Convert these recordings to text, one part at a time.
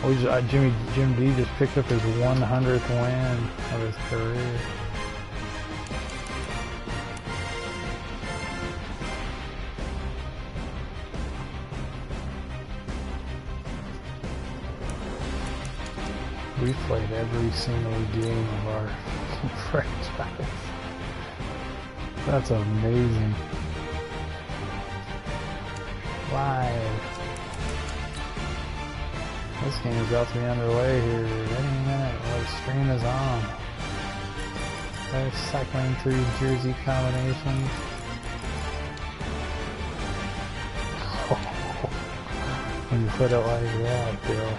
Jim D just picked up his 100th win of his career. We played every single game of our franchise. That's amazing. Live. This game is about to be underway here any minute while the stream is on. They're cycling through jersey combinations. When you put it like that, Bill.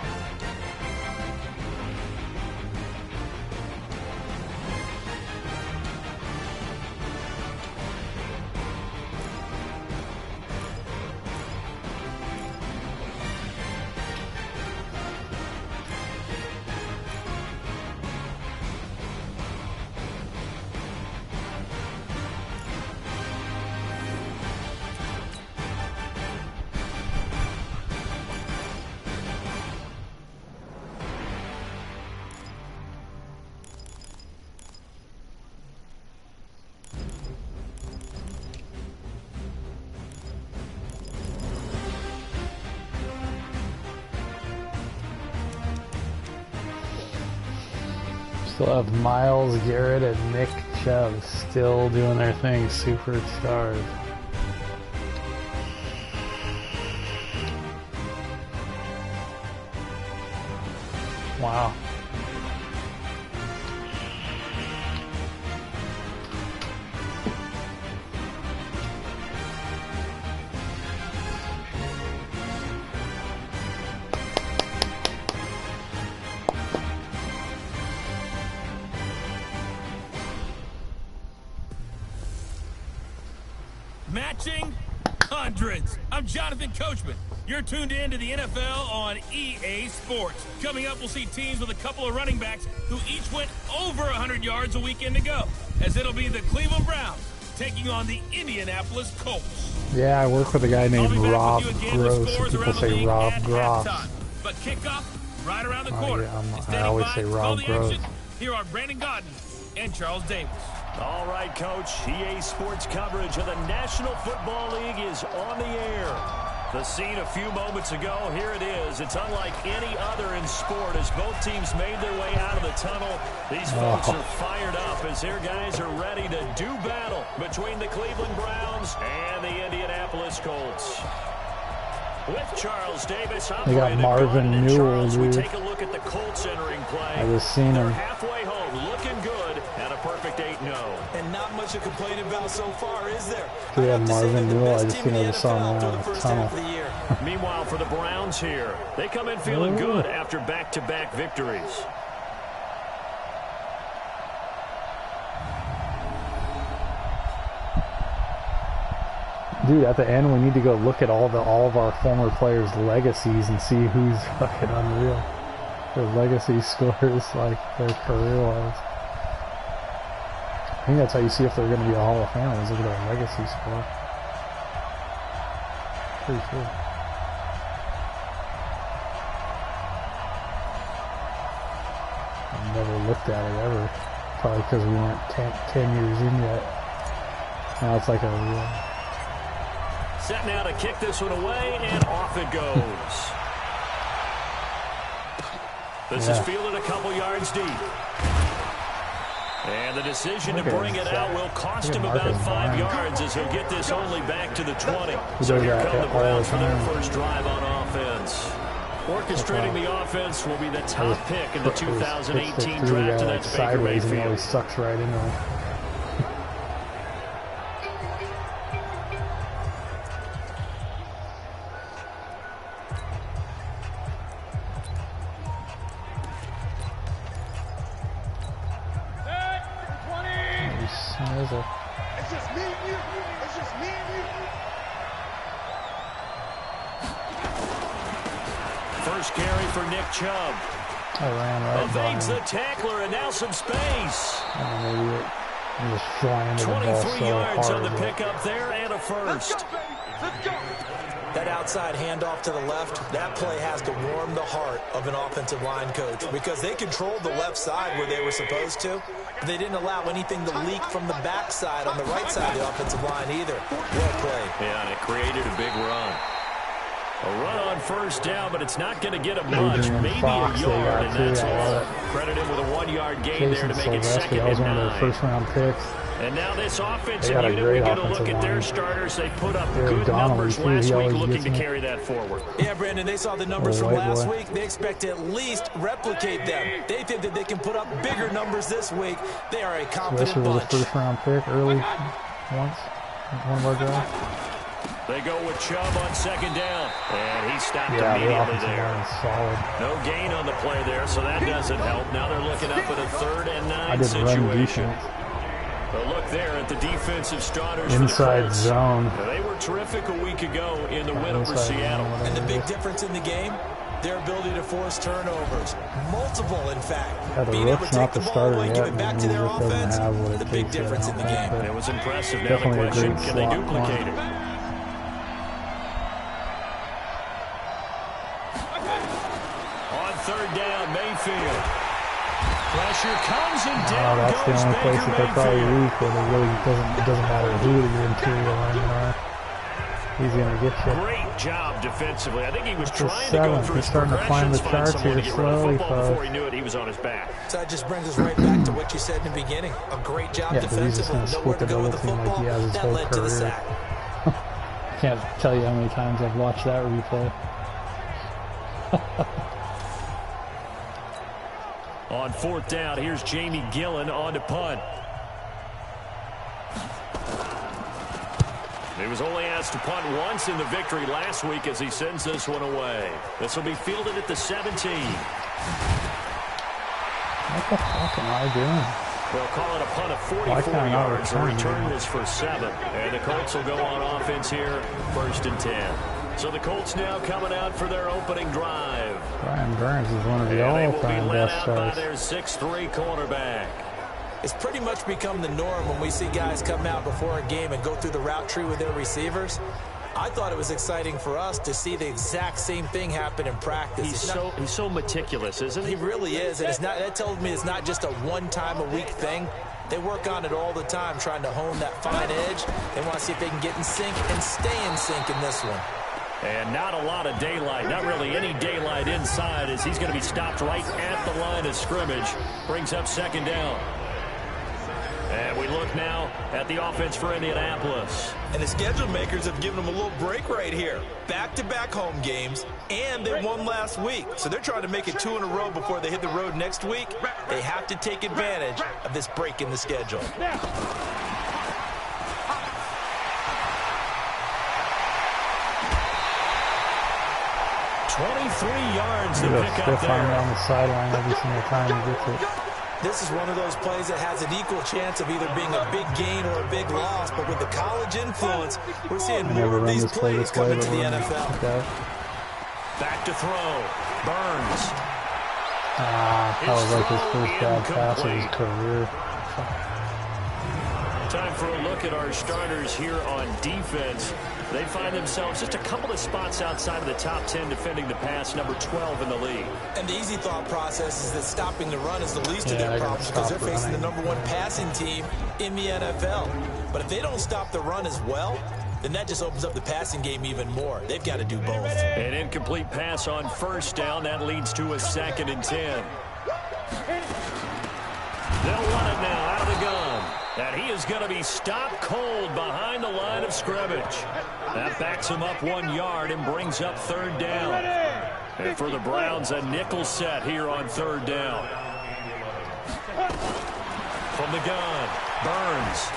Still have Miles Garrett and Nick Chubb still doing their thing, superstars. Wow. Matching hundreds. I'm Donovan. You're tuned in to the NFL on EA Sports. Coming up, we'll see teams with a couple of running backs who each went over 100 yards a weekend ago, as it'll be the Cleveland Browns taking on the Indianapolis Colts. Yeah, I work with a guy named Rob Gross. People say Rob Gross. But kickoff right around the corner. Yeah, I always say Rob Gross. Here are Brandon Gaudin and Charles Davis. All right, Coach. EA Sports coverage of the National Football League is on the air. The scene a few moments ago, here it is. It's unlike any other in sport as both teams made their way out of the tunnel. These folks are fired up as their guys are ready to do battle between the Cleveland Browns and the Indianapolis Colts. With Charles Davis, they got Marvin Newell, dude. We take a look at the Colts entering play. I just seen him. They're halfway home, looking good, and a perfect 8-0. And not much to complain about so far, is there? Yeah, Marvin Newell. I just seen him saw him around the tunnel. Meanwhile, for the Browns here, they come in feeling good after back-to-back victories. Dude, at the end we need to go look at all of our former players' legacies and see who's fucking unreal. Their legacy scores, like their career-wise. I think that's how you see if they're going to be a Hall of Famer, is look at their legacy score. Pretty cool. I've never looked at it ever. Probably because we weren't 10 years in yet. Now it's like a... Set now to kick this one away, and off it goes. This is fielded a couple yards deep. And the decision to bring it out will cost him about 5 yards as he'll get this only back to the 20. So here come the Browns for their first drive on offense. Orchestrating the offense will be the top pick in the 2018 draft, and that's Baker Mayfield. He always sucks right into him. It's just me and you. It's just me and you. First carry for Nick Chubb. I ran right by him. Evades the tackler and now some space. I'm an idiot. I'm just flying to the ball so 23 yards hard. on the pickup there and a first. Let's go, baby. Let's go. That that outside handoff to the left, that play has to warm the heart of an offensive line coach because they controlled the left side where they were supposed to. But they didn't allow anything to leak from the backside on the right side of the offensive line either. Well played. Yeah, and it created a big run. A run on first down, but it's not going to get him much. Maybe a yard, and that's all. Credit him with a 1-yard gain there to make it second and 9. That was one of their first-round picks. And now this offensive unit, we get a look at their starters. They put up good numbers last week, looking to carry that forward. Yeah, Brandon, they saw the numbers from last week. They expect to at least replicate them. They think that they can put up bigger numbers this week. They are a confident bunch. This was a first-round pick early once. One of our guys. They go with Chubb on second down. And he stopped immediately there. Solid. No gain on the play there, so that doesn't help. Now they're looking up at a 3rd and 9 situation. But look there at the defensive starters inside for the zone. They were terrific a week ago in the win over Seattle. And the big difference in the game, their ability to force turnovers. Multiple, in fact. Being able to take the ball away, give it back to their offense, the big difference in the game. It was impressive. Now the question, can they duplicate it? On 3rd down, Mayfield. Pressure comes and down that's goes the only place Baker that they're probably Mayfield. weak, where it really doesn't matter who the interior linemen are. He's going to get you. Great job defensively. I think he was It's trying to go through his starting to climb the progressions, charts find someone here to get rid of the slowly, football before he knew it. He was on his back. So that just brings us right back to what you said in the beginning. A great job defensively. Nowhere to go with the football. That led to the sack. I can't tell you how many times I've watched that replay. On 4th down, here's Jamie Gillen on to punt. He was only asked to punt once in the victory last week as he sends this one away. This will be fielded at the 17. What the fuck am I doing? They'll call it a punt of 44 yards. The return is for 7. And the Colts will go on offense here, 1st and 10. So the Colts now coming out for their opening drive. Brian Burns is one of the all-time best stars. They will be led out by their 6'3" quarterback. It's pretty much become the norm when we see guys come out before a game and go through the route tree with their receivers. I thought it was exciting for us to see the exact same thing happen in practice. He's so meticulous, isn't he? He really is, and that tells me it's not just a one-time-a-week thing. They work on it all the time, trying to hone that fine edge. They want to see if they can get in sync and stay in sync in this one. And not a lot of daylight, not really any daylight inside, as he's going to be stopped right at the line of scrimmage. Brings up 2nd down. And we look now at the offense for Indianapolis. And the schedule makers have given them a little break right here. Back-to-back home games, and they won last week. So they're trying to make it 2 in a row before they hit the road next week. They have to take advantage of this break in the schedule. 23 yards to pick up there. On the sideline every single time he gets it. This is one of those plays that has an equal chance of either being a big gain or a big loss, but with the college influence, we're seeing more of these plays come into the NFL. Okay. Back to throw. Burns. That was like his first bad pass of his career. Time for a look at our starters here on defense. They find themselves just a couple of spots outside of the top 10 defending the pass, number 12 in the league. And the easy thought process is that stopping the run is the least of their problems because they're facing the #1 passing team in the NFL. But if they don't stop the run as well, then that just opens up the passing game even more. They've got to do both. An incomplete pass on 1st down. That leads to a 2nd and 10. They'll run it now out of the gun. And he is going to be stopped cold behind the line of scrimmage. That backs him up 1 yard and brings up 3rd down. And for the Browns, a nickel set here on 3rd down. From the gun, Burns.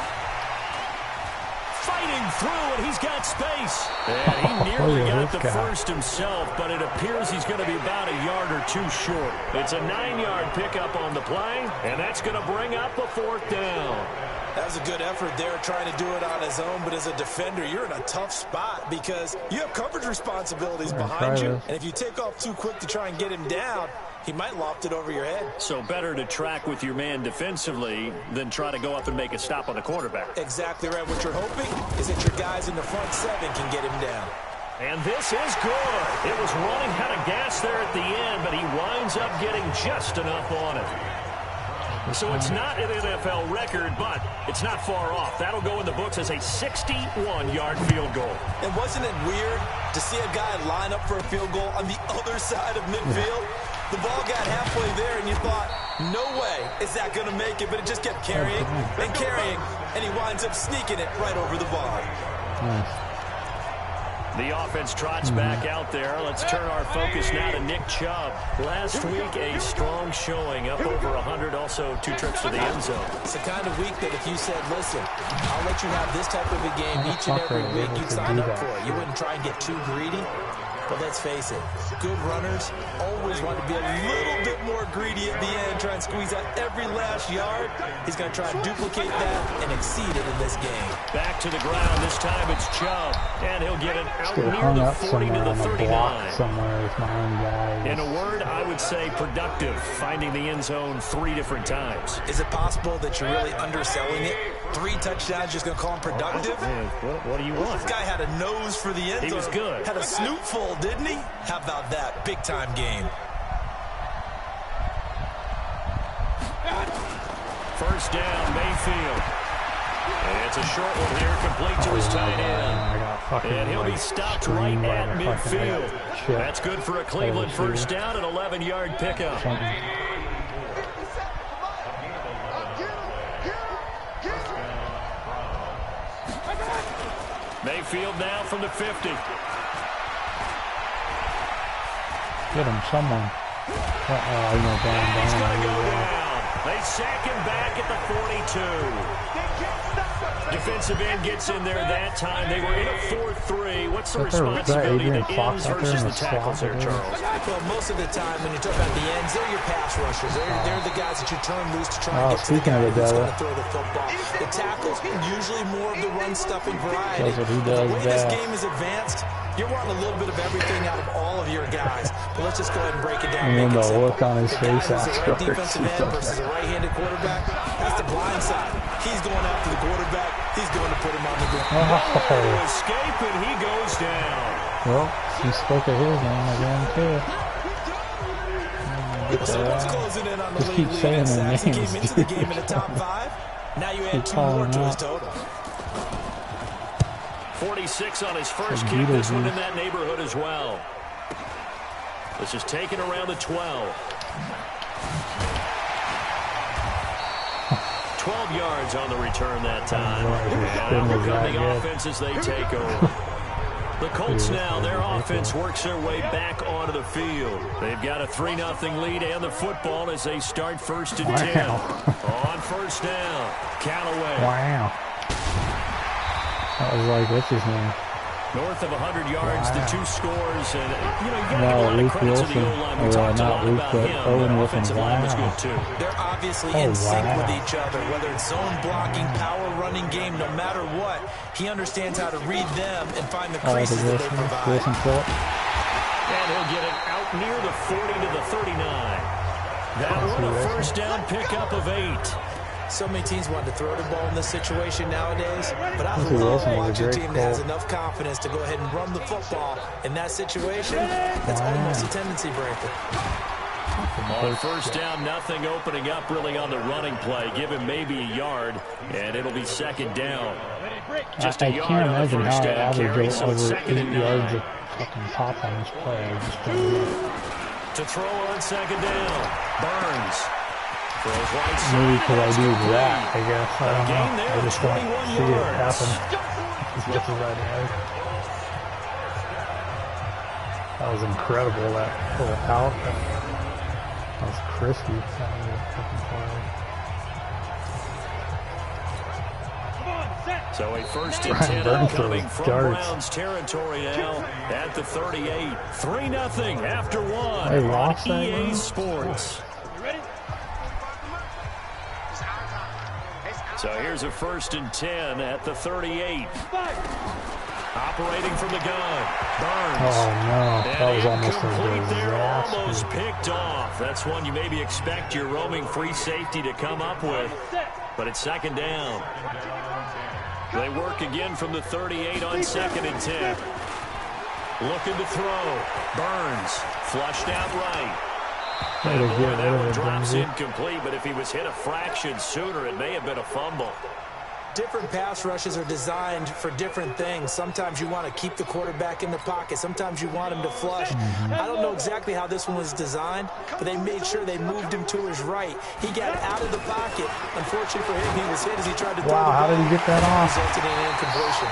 Fighting through, and he's got space. And he nearly got the first himself, but it appears he's going to be about a yard or 2 short. It's a 9-yard pickup on the play, and that's going to bring up a 4th down. That was a good effort there, trying to do it on his own, but as a defender, you're in a tough spot because you have coverage responsibilities behind you, and if you take off too quick to try and get him down, he might loft it over your head. So better to track with your man defensively than try to go up and make a stop on the quarterback. Exactly right. What you're hoping is that your guys in the front 7 can get him down. And this is good. It was running out of gas there at the end, but he winds up getting just enough on it. So it's not an NFL record, but it's not far off. That'll go in the books as a 61-yard field goal. And wasn't it weird to see a guy line up for a field goal on the other side of midfield? The ball got halfway there, and you thought, no way is that going to make it, but it just kept carrying and carrying, and he winds up sneaking it right over the bar. Nice. The offense trots back out there. Let's turn our focus now to Nick Chubb. Last week, a strong showing, up over 100, also 2 trips to the end zone. It's the kind of week that if you said, listen, I'll let you have this type of a game each and every week, you'd sign up for it. You wouldn't try and get too greedy. But let's face it, good runners always want to be a little bit more greedy at the end, try and squeeze out every last yard. He's going to try and duplicate that and exceed it in this game. Back to the ground. This time it's Chubb, and he'll get it out near hung the up 40 to the 39. Somewhere with my own guy. In a word, I would say productive, finding the end zone 3 different times. Is it possible that you're really underselling it? 3 touchdowns, just going to call him productive? What do you want? This guy had a nose for the end zone. He was good. Had a snoot full, didn't he? How about that? Big-time game. First down, Mayfield. And it's a short one here, complete to his tight end. And he'll be stopped right at midfield. That's good for a Cleveland first down, an 11-yard pickup. Mayfield now from the 50. Get him, someone. He went down. He's going to go down. They sack him back at the 42. Defensive end gets in there that time. They were in a 4-3. What's the responsibility of the ends versus the tackles there, Charles? Well, most of the time when you talk about the ends, they're your pass rushers. They're the guys that you turn loose to try and get to the guy who's going to throw the football. The tackles, usually more of the run-stuffing variety. That's what he does. The way this game is advanced, you're wanting a little bit of everything out of all of your guys. But let's just go ahead and break it down. And then the look on his face after. The right defensive end versus a right-handed quarterback, that's the blind side. He's going after the quarterback. He's going to put him on the ground. Oh, escape, and he goes down. Well, he spoke of his name again, too. Someone's closing in on the just keep saying their names, He came into the game in the top 5. Now you add 2 more to his total. 46 on his first kick. This one in that neighborhood as well. This is taken around the 12. 12 yards on the return that time. And out will come the offense as they take over. The Colts now, their offense works their way back onto the field. They've got a 3-0 lead and the football as they start first and 10. On first down, Callaway. Wow. That was like, what's his name? North of 100 yards, the 2 scores, and you got to give a No, lot of Luke credit to the Wilson. O-line. We talked a Not lot Luke, about but him. Owen The Wilson. offensive line was good, too. They're obviously in sync with each other, whether it's zone blocking, power running game, no matter what. He understands how to read them and find the creases that they provide. And he'll get it out near the 40 to the 39. That one a first down pickup of 8. So many teams want to throw the ball in this situation nowadays, but I love watching a team that has enough confidence to go ahead and run the football in that situation. That's almost a tendency breaker. On first down, nothing opening up really on the running play. Give him maybe a yard, and it'll be second down. Just a yard on the first down carry, so it's second and 9. Fucking top on this play. To throw on second down, Burns. Maybe because I do that, I guess. I don't know. I just don't see it happen. It's just right ahead. That was incredible, that pull out. That was crispy. So a first and 10 upcoming from Browns territory now at the 38. 3-0 after 1 on EA Sports. So here's a first and 10 at the 38. Operating from the gun. Burns. Oh, no. That was almost complete there, almost picked off. That's one you maybe expect your roaming free safety to come up with. But it's second down. They work again from the 38 on second and 10. Looking to throw. Burns. Flushed out right. Way to get rid That of one it, drops Benji. incomplete, but if he was hit a fraction sooner, it may have been a fumble. Different pass rushes are designed for different things. Sometimes you want to keep the quarterback in the pocket. Sometimes you want him to flush. I don't know exactly how this one was designed, but they made sure they moved him to his right. He got out of the pocket. Unfortunately for him, he was hit as he tried to throw the ball. Wow, how did he get that off? Resulted in an incompletion.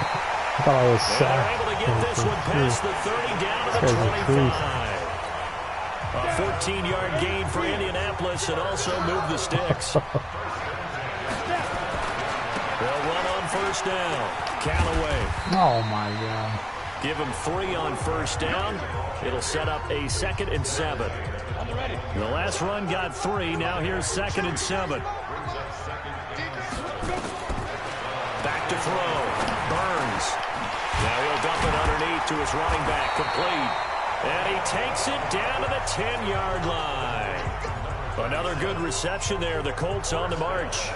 I thought I was And sacked. they're able to get this one past the 30 down to the This guy's a creep. 25. A 14-yard gain for Indianapolis and also move the sticks. They'll run on first down. Callaway. Oh my God. Give him 3 on first down. It'll set up a 2nd and 7. The last run got 3. Now here's 2nd and 7. Back to throw. Burns. Now he'll dump it underneath to his running back. Complete. And he takes it down to the 10-yard line. Another good reception there. The Colts on the march.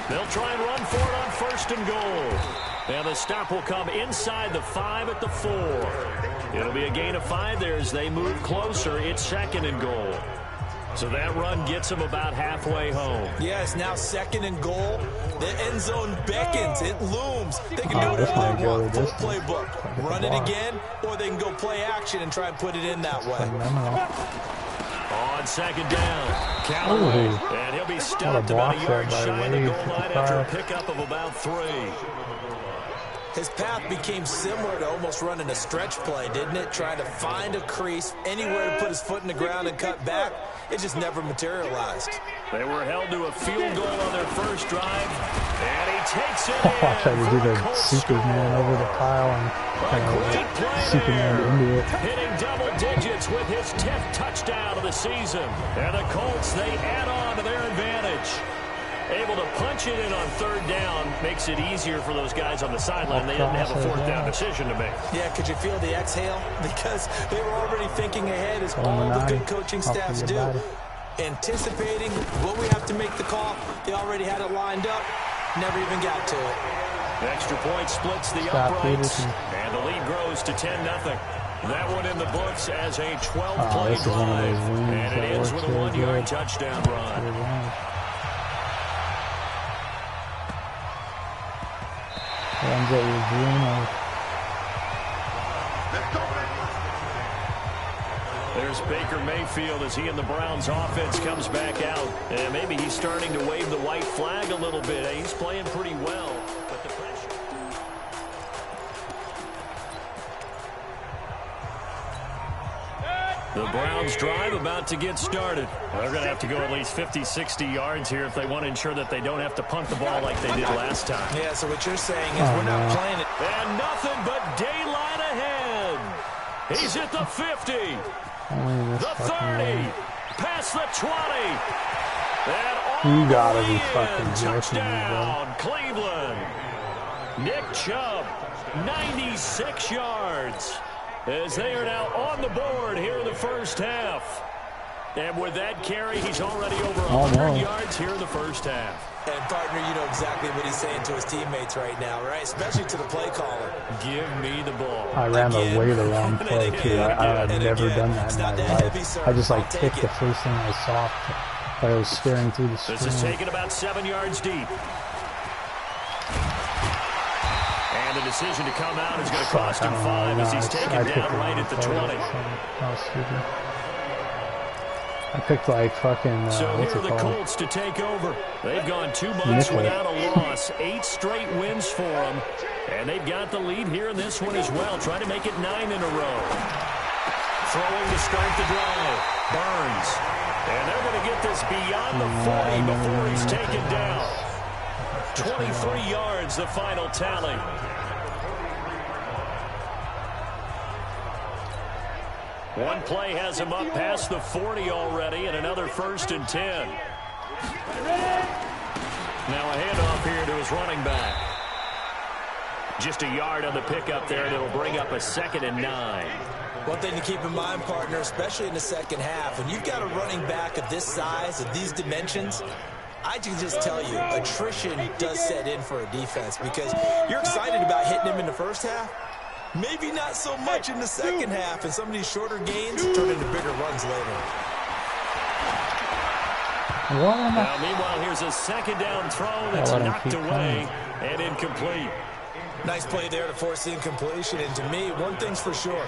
They'll try and run for it on 1st and goal. And the stop will come inside the 5 at the 4. It'll be a gain of 5 there as they move closer. It's 2nd and goal. So that run gets them about halfway home. Yes, now 2nd and goal. The end zone beckons. It looms. They can do this whatever might they go want. to Full distance. playbook. Run it again, or they can go play action and try and put it in that way. On 2nd down, Callaway. Ooh. And he'll be What a stopped about a block yard there by shy of the Wade. goal line after a pickup of about 3. His path became similar to almost running a stretch play, didn't it? Trying to find a crease, anywhere to put his foot in the ground and cut back. It just never materialized. They were held to a field goal on their first drive, and he takes it I in tried to for do a the Colts Superman score. over the pile and Great play Superman there. into it. Hitting double digits with his 10th touchdown of the season. And the Colts, they add on to their advantage. Able to punch it in on 3rd down makes it easier for those guys on the sideline. They didn't have a 4th down decision to make. Yeah, could you feel the exhale? Because they were already thinking ahead, as all the good coaching staffs do. Anticipating what we have to make the call. They already had it lined up. Never even got to it. Extra point splits the Stop uprights. Peterson. And the lead grows to 10-0. That one in the books as a 12-play this is one of those drive. wins And it that ends works with a really 1-yard good. touchdown run. Runs at your Bruno. There's Baker Mayfield as he and the Browns offense comes back out. And maybe he's starting to wave the white flag a little bit. He's playing pretty well, but the pressure. The Browns drive about to get started. They're going to have to go at least 50, 60 yards here if they want to ensure that they don't have to punt the ball like they did last time. Yeah, so what you're saying is we're not playing it. And nothing but daylight ahead. He's at the 50. The 30, past the 20, and all You gotta the be way fucking in. joking me, Touchdown, Cleveland. Nick Chubb, 96 yards, as they are now on the board here in the first half. And with that carry, he's already over 100 yards here in the first half. And, partner, you know exactly what he's saying to his teammates right now, right? Especially to the play caller. Give me the ball. I ran the way the wrong play, too. I've never done that in my life. I just, like, picked the first thing I saw. Like I was staring through the screen. This is taken about 7 yards deep. And the decision to come out is going to cost him 5 as he's taken down right at the 20. I picked like fucking, so what's here it are the called? Colts to take over. They've gone 2 months without a loss. 8 straight wins for them. And they've got the lead here in this one as well. Trying to make it 9 in a row. Throwing to start the drive. Burns. And they're going to get this beyond the 40 before he's taken down. 23 yards, the final tally. One play has him up past the 40 already, and another 1st and 10. Now a handoff here to his running back. Just a yard on the pickup there, and it'll bring up a 2nd and 9. One thing to keep in mind, partner, especially in the second half, when you've got a running back of this size, of these dimensions, I can just tell you, attrition does set in for a defense because you're excited about hitting him in the first half. Maybe not so much in the second half, and some of these shorter gains turn into bigger runs later. Now, meanwhile, here's a second down throw that's knocked away and incomplete. Nice play there to force the incompletion, and to me, one thing's for sure.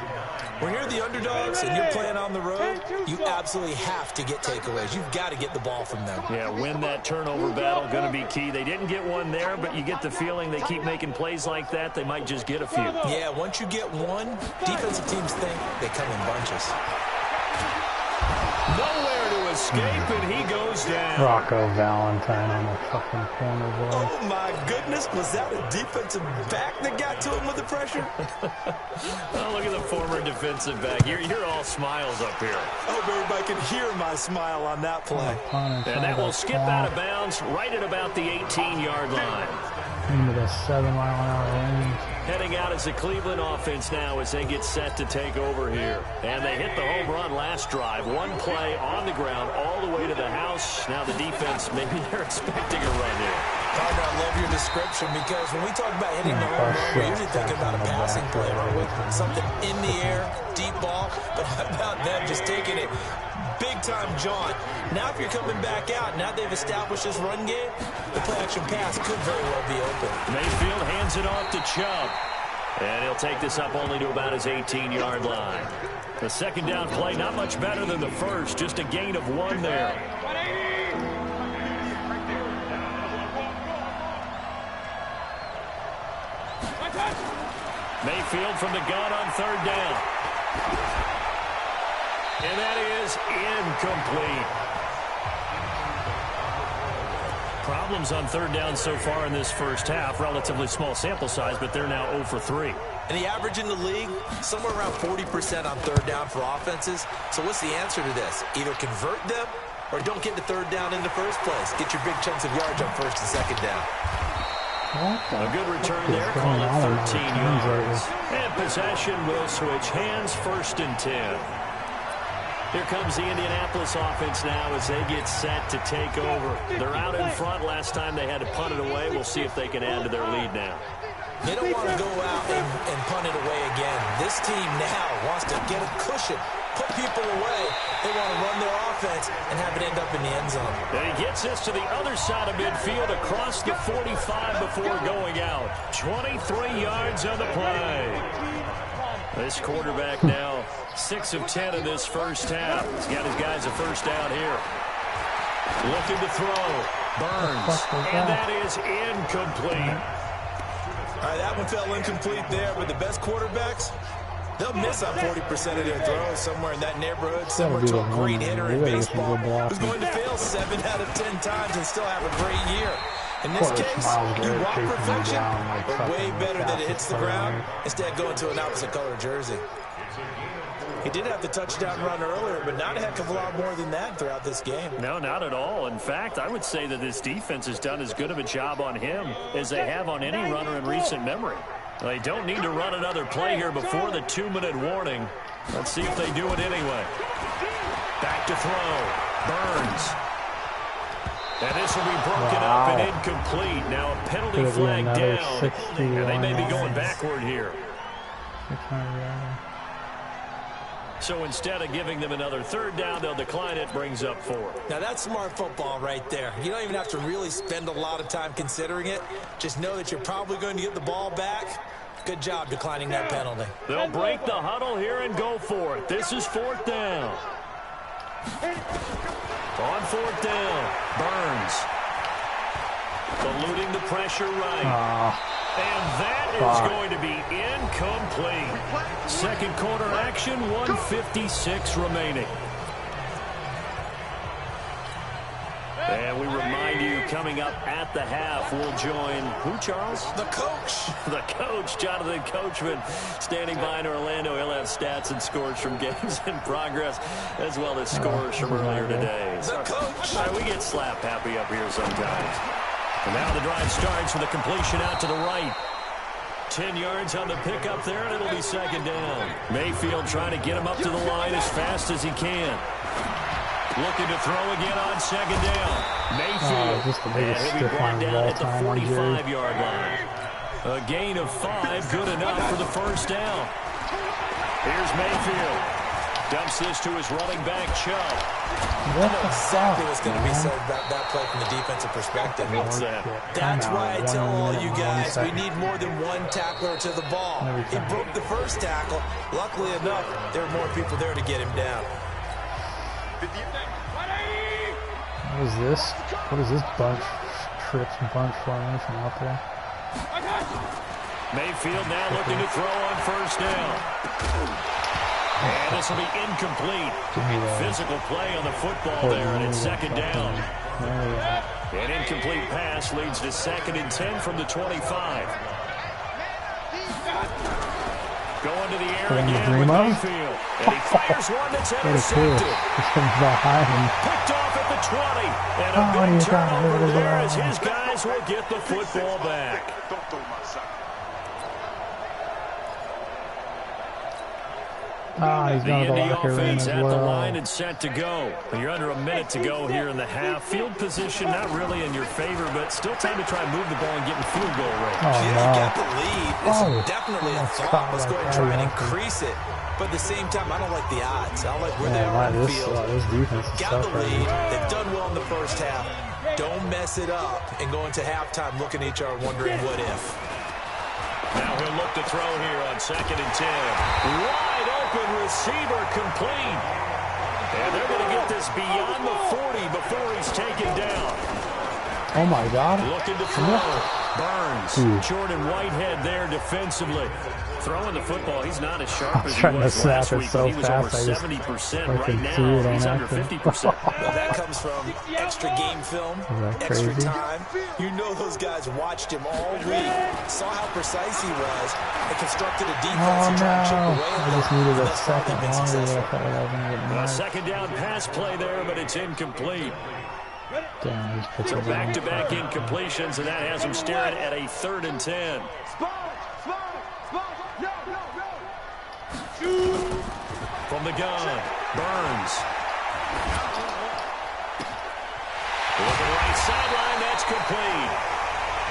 When you're the underdogs and you're playing on the road, you absolutely have to get takeaways. You've got to get the ball from them. Yeah, win that turnover battle, going to be key. They didn't get one there, but you get the feeling they keep making plays like that, they might just get a few. Yeah, once you get one, defensive teams think they come in bunches. Nowhere to escape, and he goes down. Rocco Valentine on the fucking corner, boy. Oh, my goodness. Was that a defensive back that got to him with the pressure? Oh, look at the former defensive back. You're all smiles up here. I hope everybody can hear my smile on that play. And that will skip out of bounds right at about the 18-yard line. Into the 7-mile-an-hour range. Heading out as the Cleveland offense now as they get set to take over here. And they hit the home run last drive. One play on the ground all the way to the house. Now the defense, maybe they're expecting a run here. Partner, I love your description because when we talk about hitting the home run, we're usually thinking about a passing play or something in the air, deep ball. But how about them just taking it big-time jaunt? Now if you're coming back out, now they've established this run game, the play-action pass could very well be open. Mayfield hands it off to Chubb. And he'll take this up only to about his 18-yard line. The second down play, not much better than the first, just a gain of 1 there. Mayfield from the gun on third down. And that is incomplete. Problems on third down so far in this first half. Relatively small sample size, but they're now 0 for 3. And the average in the league, somewhere around 40% on third down for offenses. So what's the answer to this? Either convert them or don't get the third down in the first place. Get your big chunks of yards on first and second down. A good return there, call it 13 yards. And possession will switch hands, 1st and 10. Here comes the Indianapolis offense now as they get set to take over. They're out in front. Last time they had to punt it away. We'll see if they can add to their lead now. They don't want to go out and punt it away again. This team now wants to get a cushion, put people away. They want to run their offense and have it end up in the end zone. And he gets this to the other side of midfield across the 45 before going out. 23 yards on the play. This quarterback now 6 of 10 in this first half. He's got his guys a first down here. Looking to throw. Burns. And that is incomplete. All right, that one fell incomplete there, but the best quarterbacks, they'll miss on 40% of their throws somewhere in that neighborhood, similar to a great hitter in baseball who's going to fail 7 out of 10 times and still have a great year. In this case, you want perfection, but way better that it hits the ground instead of going to an opposite color jersey. He did have the touchdown run earlier, but not a heck of a lot more than that throughout this game. No, not at all. In fact, I would say that this defense has done as good of a job on him as they have on any runner in recent memory. They don't need to run another play here before the 2-minute warning. Let's see if they do it anyway. Back to throw. Burns. And this will be broken up and incomplete. Now a penalty flag down. And they may be going backward here. So instead of giving them another third down, they'll decline it, brings up 4. Now that's smart football right there. You don't even have to really spend a lot of time considering it. Just know that you're probably going to get the ball back. Good job declining that penalty. They'll break the huddle here and go for it. This is 4th down. On 4th down, Burns. Eluding the pressure right. And that is going to be incomplete. Second quarter action, 1:56 remaining. And we remind you, coming up at the half, we'll join who, Charles? The coach. The coach, Jonathan Coachman, standing by in Orlando. He'll have stats and scores from games in progress, as well as scores from earlier today. The coach. We get slap happy up here sometimes. And now the drive starts with a completion out to the right. 10 yards on the pickup there, and it'll be second down. Mayfield trying to get him up to the line as fast as he can. Looking to throw again on second down. Mayfield. Just the biggest He'll be stiff brought line of down all at the time on Jerry. 45-yard line. A gain of 5, good enough for the first down. Here's Mayfield. Dumps this to his running back, Chubb. I know exactly what's going to be said about that play from the defensive perspective. What's that? That's why I tell all you guys, we need more than one tackler to the ball. He broke the first tackle. Luckily enough, there were more people there to get him down. What is this? What is this bunch formation out there? Mayfield now looking to throw on first down. And this will be incomplete. Physical play on the football there, and it's second down. An incomplete pass leads to 2nd and 10 from the 25. Going to the air again with Mayfield. And he fires one that's intercepted. Picked off at the 20. And a big turnover there as his guys will get the football back. He's The going to Indy the locker room offense as at the well. line and set to go. You're under a minute to go here in the half. Field position not really in your favor, but still time to try and move the ball and get in field goal range. You got the lead. It's definitely a thought. Let's go ahead and try and increase it. But at the same time, I don't like the odds. I don't like where they are in the field. This defense is Got tough the lead. right They've done well in the first half. Don't mess it up and go into halftime looking at each other wondering what if. Now he'll look to throw here on 2nd and 10. Wide open receiver complete. And they're going to get this beyond the 40 before he's taken down. Oh my God. Looking to throw. Burns. Jordan Whitehead there defensively. Throwing the football, he's not as sharp as he was last week. So he was over fast, 70%. Right now, he's under 50%. That comes from extra game film, extra time. You know those guys watched him all week, saw how precise he was, and constructed a defense to try and chip away at I just them. needed a That's why they've second been longer. successful. I thought I was going to get A mad. second down pass play there, but it's incomplete. Damn, he's picking So it up. back-to-back incompletions, and that has him staring at a 3rd and 10. From the gun, Burns. Looking right sideline, that's complete.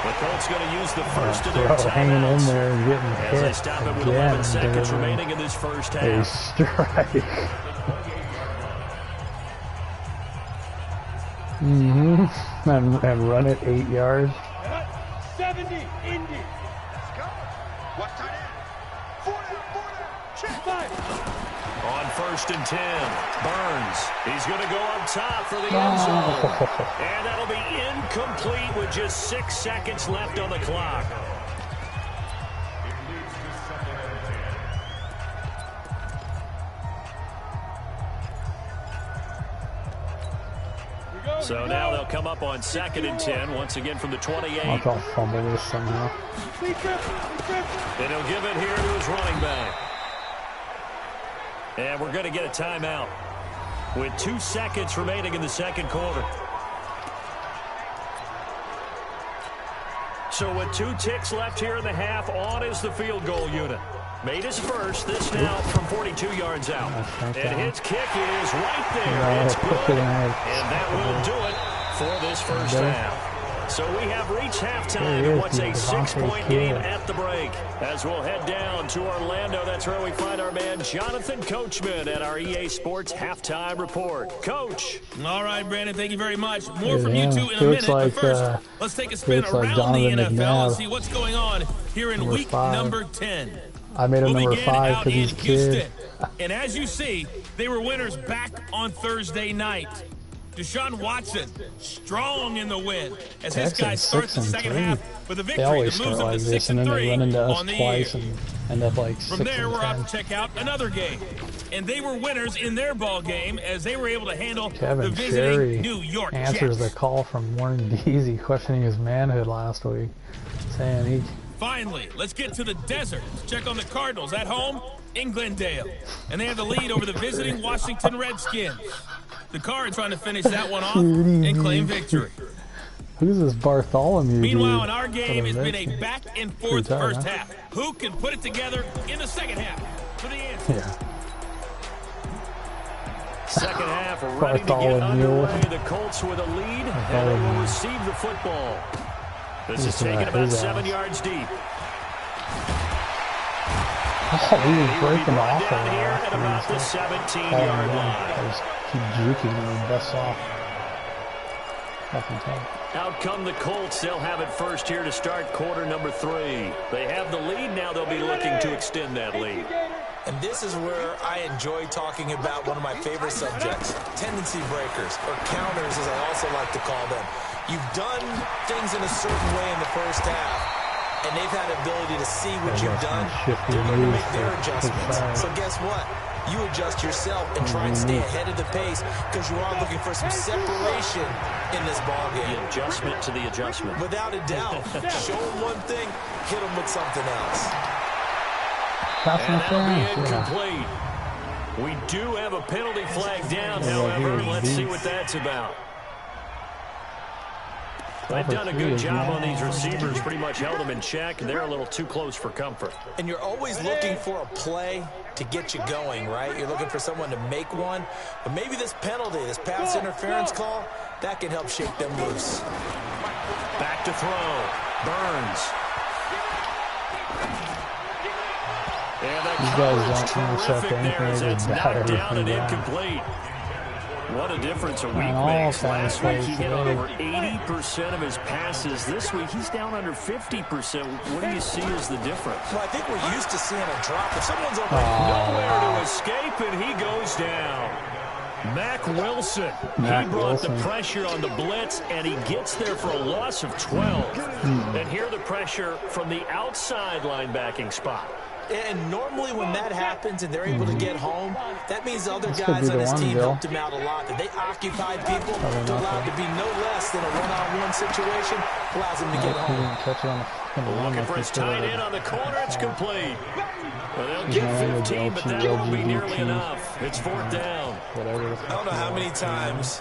The Colts going to use the first of their Hanging in timeouts there and getting as hit they stop it with again, 11 seconds delivering remaining in this first a half. strike. And run it 8 yards. 70, Indy. Let's go. What tight end? 40, check. 5. On 1st and 10, Burns. He's going to go up top for the end zone. And that'll be incomplete with just 6 seconds left on the clock. So now they'll come up on 2nd and 10, once again from the 28. I'll fumble this somehow. And he'll give it here to his running back. And we're going to get a timeout with 2 seconds remaining in the second quarter. So with 2 ticks left here in the half, on is the field goal unit. Made his first, this now from 42 yards out. And his kick is right there. It's good. And that will do it for this first half. So we have reached halftime in what's a 6-point game at the break. As we'll head down to Orlando, that's where we find our man Jonathan Coachman at our EA Sports Halftime Report. Coach. All right, Brandon, thank you very much. More from you two in a minute. Like, but first, let's take a spin around Donovan the NFL McNabb, and see what's going on here in week number 10. I made him number begin 5 out because in he's Houston. kid. And as you see, they were winners back on Thursday night. Deshaun Watson, strong in the win. As his guys start the second half with a They victory always that moves start them like to this, and then they 6-3 run into us on the twice year. and end up like 6 From there, and we're 10. out to check out another game. And they were winners in their ball game as they were able to handle the Kevin visiting Cherry New York answers Jets. the call from Warren Deasy questioning his manhood last week, saying he... Finally, let's get to the desert. Check on the Cardinals at home in Glendale. And they have the lead over the visiting Washington Redskins. The Cards trying to finish that one off and claim victory. Who's this Bartholomew Meanwhile, dude? in our game, it's been a back-and-forth first half. Who can put it together in the second half for the answer? Yeah. Second half ready to get underway. The Colts with a lead, and they will receive the football. This is taken about 7 yards deep. Oh, he was breaking off down here at about the 17-yard line. I just keep juking and bust off. Out come the Colts. They'll have it first here to start quarter number 3. They have the lead. Now they'll be looking to extend that lead. And this is where I enjoy talking about one of my favorite subjects, tendency breakers, or counters as I also like to call them. You've done things in a certain way in the first half, and they've had the ability to see what you've done. They're going to make their adjustments. So guess what? You adjust yourself and try and stay ahead of the pace because you are looking for some separation in this ballgame. The adjustment to the adjustment. Without a doubt. Show them one thing, hit them with something else. And that'll be incomplete. We do have a penalty flag down, however. Let's see what that's about. They've done a good job on these receivers, pretty much held them in check, and they're a little too close for comfort. And you're always looking for a play to get you going, right? You're looking for someone to make one. But maybe this penalty, this pass interference call, that can help shake them loose. Back to throw. Burns. And that coverage terrific there as that's knocked down and incomplete. What a difference a week makes. Last week he hit on over 80% of his passes. This week he's down under 50%. What do you see as the difference? Well, I think we're used to seeing a drop. If someone's over nowhere to escape, and he goes down. Mack Wilson. He brought the pressure on the blitz, and he gets there for a loss of 12. And here the pressure from the outside linebacking spot. And normally when that happens and they're able to get home, that means the other guys on his team helped him out a lot. That they occupied people to allow it to be no less than a one-on-one situation, allows him to get home. Looking for his tight end on the corner. It's complete. Well, they'll get 15, but that won't be nearly enough. It's fourth down. I don't know how many times,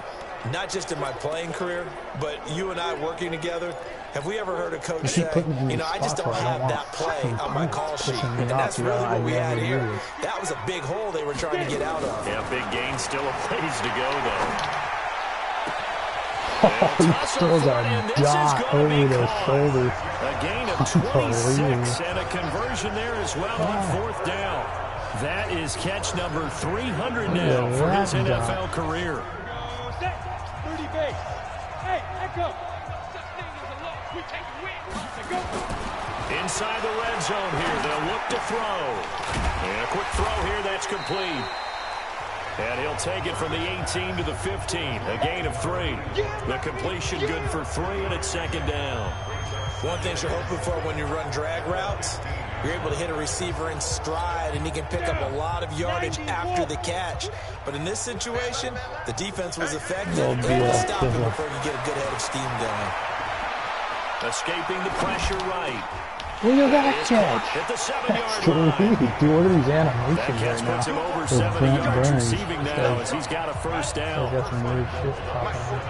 not just in my playing career, but you and I working together, have we ever heard a coach say, you know, I just don't have that play on my call sheet. And that's really what we had here. That was a big hole they were trying to get out of. Yeah, big gain. Still a ways to go, though. He still got a dot over the shoulder. A gain of 26 and a conversion there as well on fourth down. That is catch number 300 now for his NFL career. 30 base. Hey, echo. Inside the red zone here, they'll look to throw. And a quick throw here, that's complete. And he'll take it from the 18 to the 15, a gain of 3. The completion good for 3, and it's second down. One thing you're hoping for when you run drag routes, you're able to hit a receiver in stride, and he can pick up a lot of yardage after the catch. But in this situation, the defense was effective. Able to stop him before you get a good head of steam going. Escaping the pressure right. Look at that catch. Hit the 7-yard line. Dude, what are these animations that catch right now? puts him over 70 yards receiving now as he's got a first down. Got some weird shit popping up.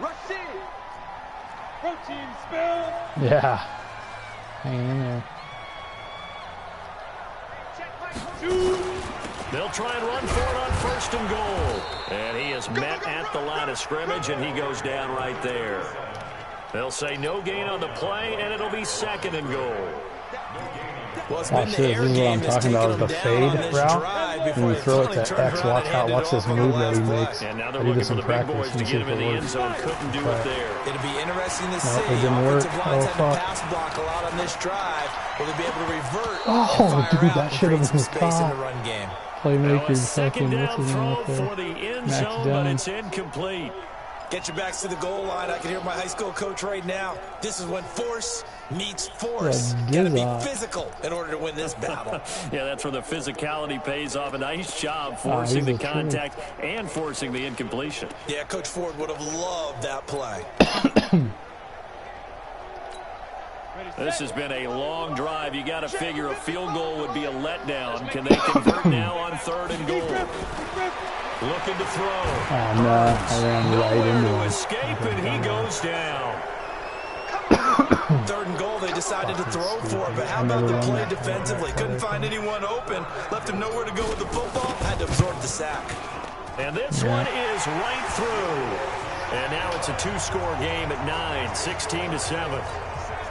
Rush in. Protein spill. Yeah. Hang in there. They'll try and run for it on first and goal. And he is met at the line of scrimmage, and he goes down right there. They'll say no gain on the play, and it'll be second and goal. Watch this. This is what I'm talking about, is the fade route. When you throw it to X, watch this move that he makes. And now they're looking for the big boys to get him in the end zone. Couldn't do it there. It'll be interesting to see. It didn't work. Offensive lines had to pass block a lot on this drive. Will they be able to revert? Oh, dude, that should have been space in the run game. Playmakers, second down throw for the end zone, but it's incomplete. Get your backs to the goal line. I can hear my high school coach right now. This is when force meets force. Got to be physical in order to win this battle. Yeah, that's where the physicality pays off. A nice job forcing the contact and forcing the incompletion. Yeah, Coach Ford would have loved that play. This has been a long drive. You got to figure a field goal would be a letdown. Can they convert now on third and goal? Looking to throw. Oh, no. I ran right into him. To escape, and he goes down. 3rd and goal, they decided to throw for it. But how about the play defensively? Couldn't find anyone open. Left him nowhere to go with the football. Had to absorb the sack. And this one is right through. And now it's a 2-score game at 9, 16-7.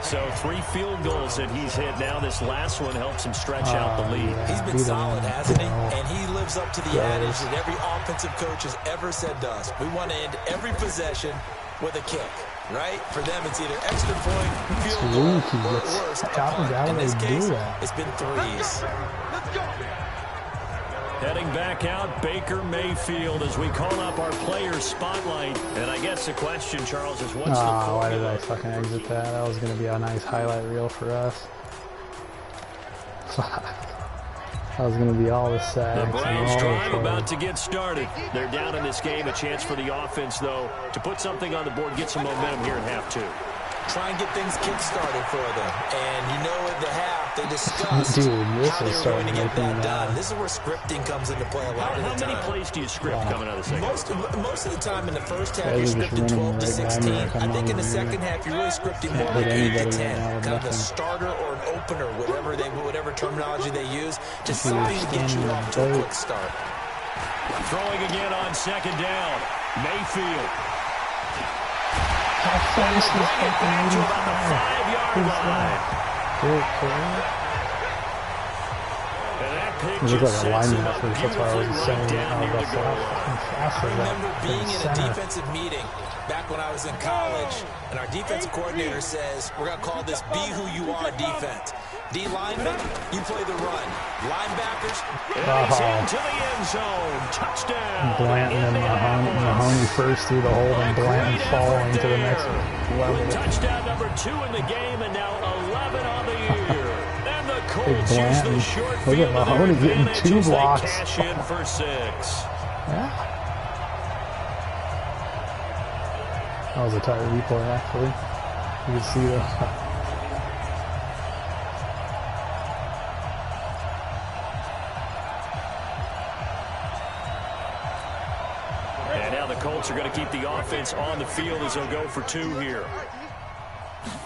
So 3 field goals that he's hit now. This last one helps him stretch out the lead. He's been solid, hasn't he? And he lives up to the adage that every offensive coach has ever said to us. We want to end every possession with a kick, right? For them, it's either extra point, field goal, or at worst, a punt. In this case, it's been 3s. Let's go. Heading back out, Baker Mayfield, as we call up our player spotlight. And I guess the question, Charles, is what's the formula? Why did I fucking exit that? That was going to be a nice highlight reel for us. That was going to be all the sacks. The Braves drive about to get started. They're down in this game. A chance for the offense, though, to put something on the board, get some momentum here in half 2. Try and get things kick-started for them. And you know at the half, they discussed Dude, how they were going to get that done. This is where scripting comes into play a lot of the time. How many plays do you script coming out of the second? Most of the time in the first half, you're scripting 12 to 16. I think in the second half, you're really scripting more like 8 to 10. Kind of a starter or an opener, whatever terminology they use. Just something to get you off to a quick start. Throwing again on 2nd down. Mayfield. How fast is fucking To about the 5-yard line. And that pick He looked just like a sets lineman him at up first. That's why I beautifully was right saying down near the goal line. I remember being in a defensive meeting back when I was in college, and our defensive coordinator says, we're going to call this Be Who You Are defense. D linemen, you play the run. Linebackers, he's into the end zone. Touchdown. Blanton and Mahoney first through the hole, and Blanton falling to the next level. Touchdown number 2 in the game, and now 11 on the year. And the Colts Big use the Blanton. short Look field at Mahoney getting 2 blocks. Cash in for 6. Yeah. That was a tight replay, actually. You can see that. And now the Colts are going to keep the offense on the field as they'll go for 2 here.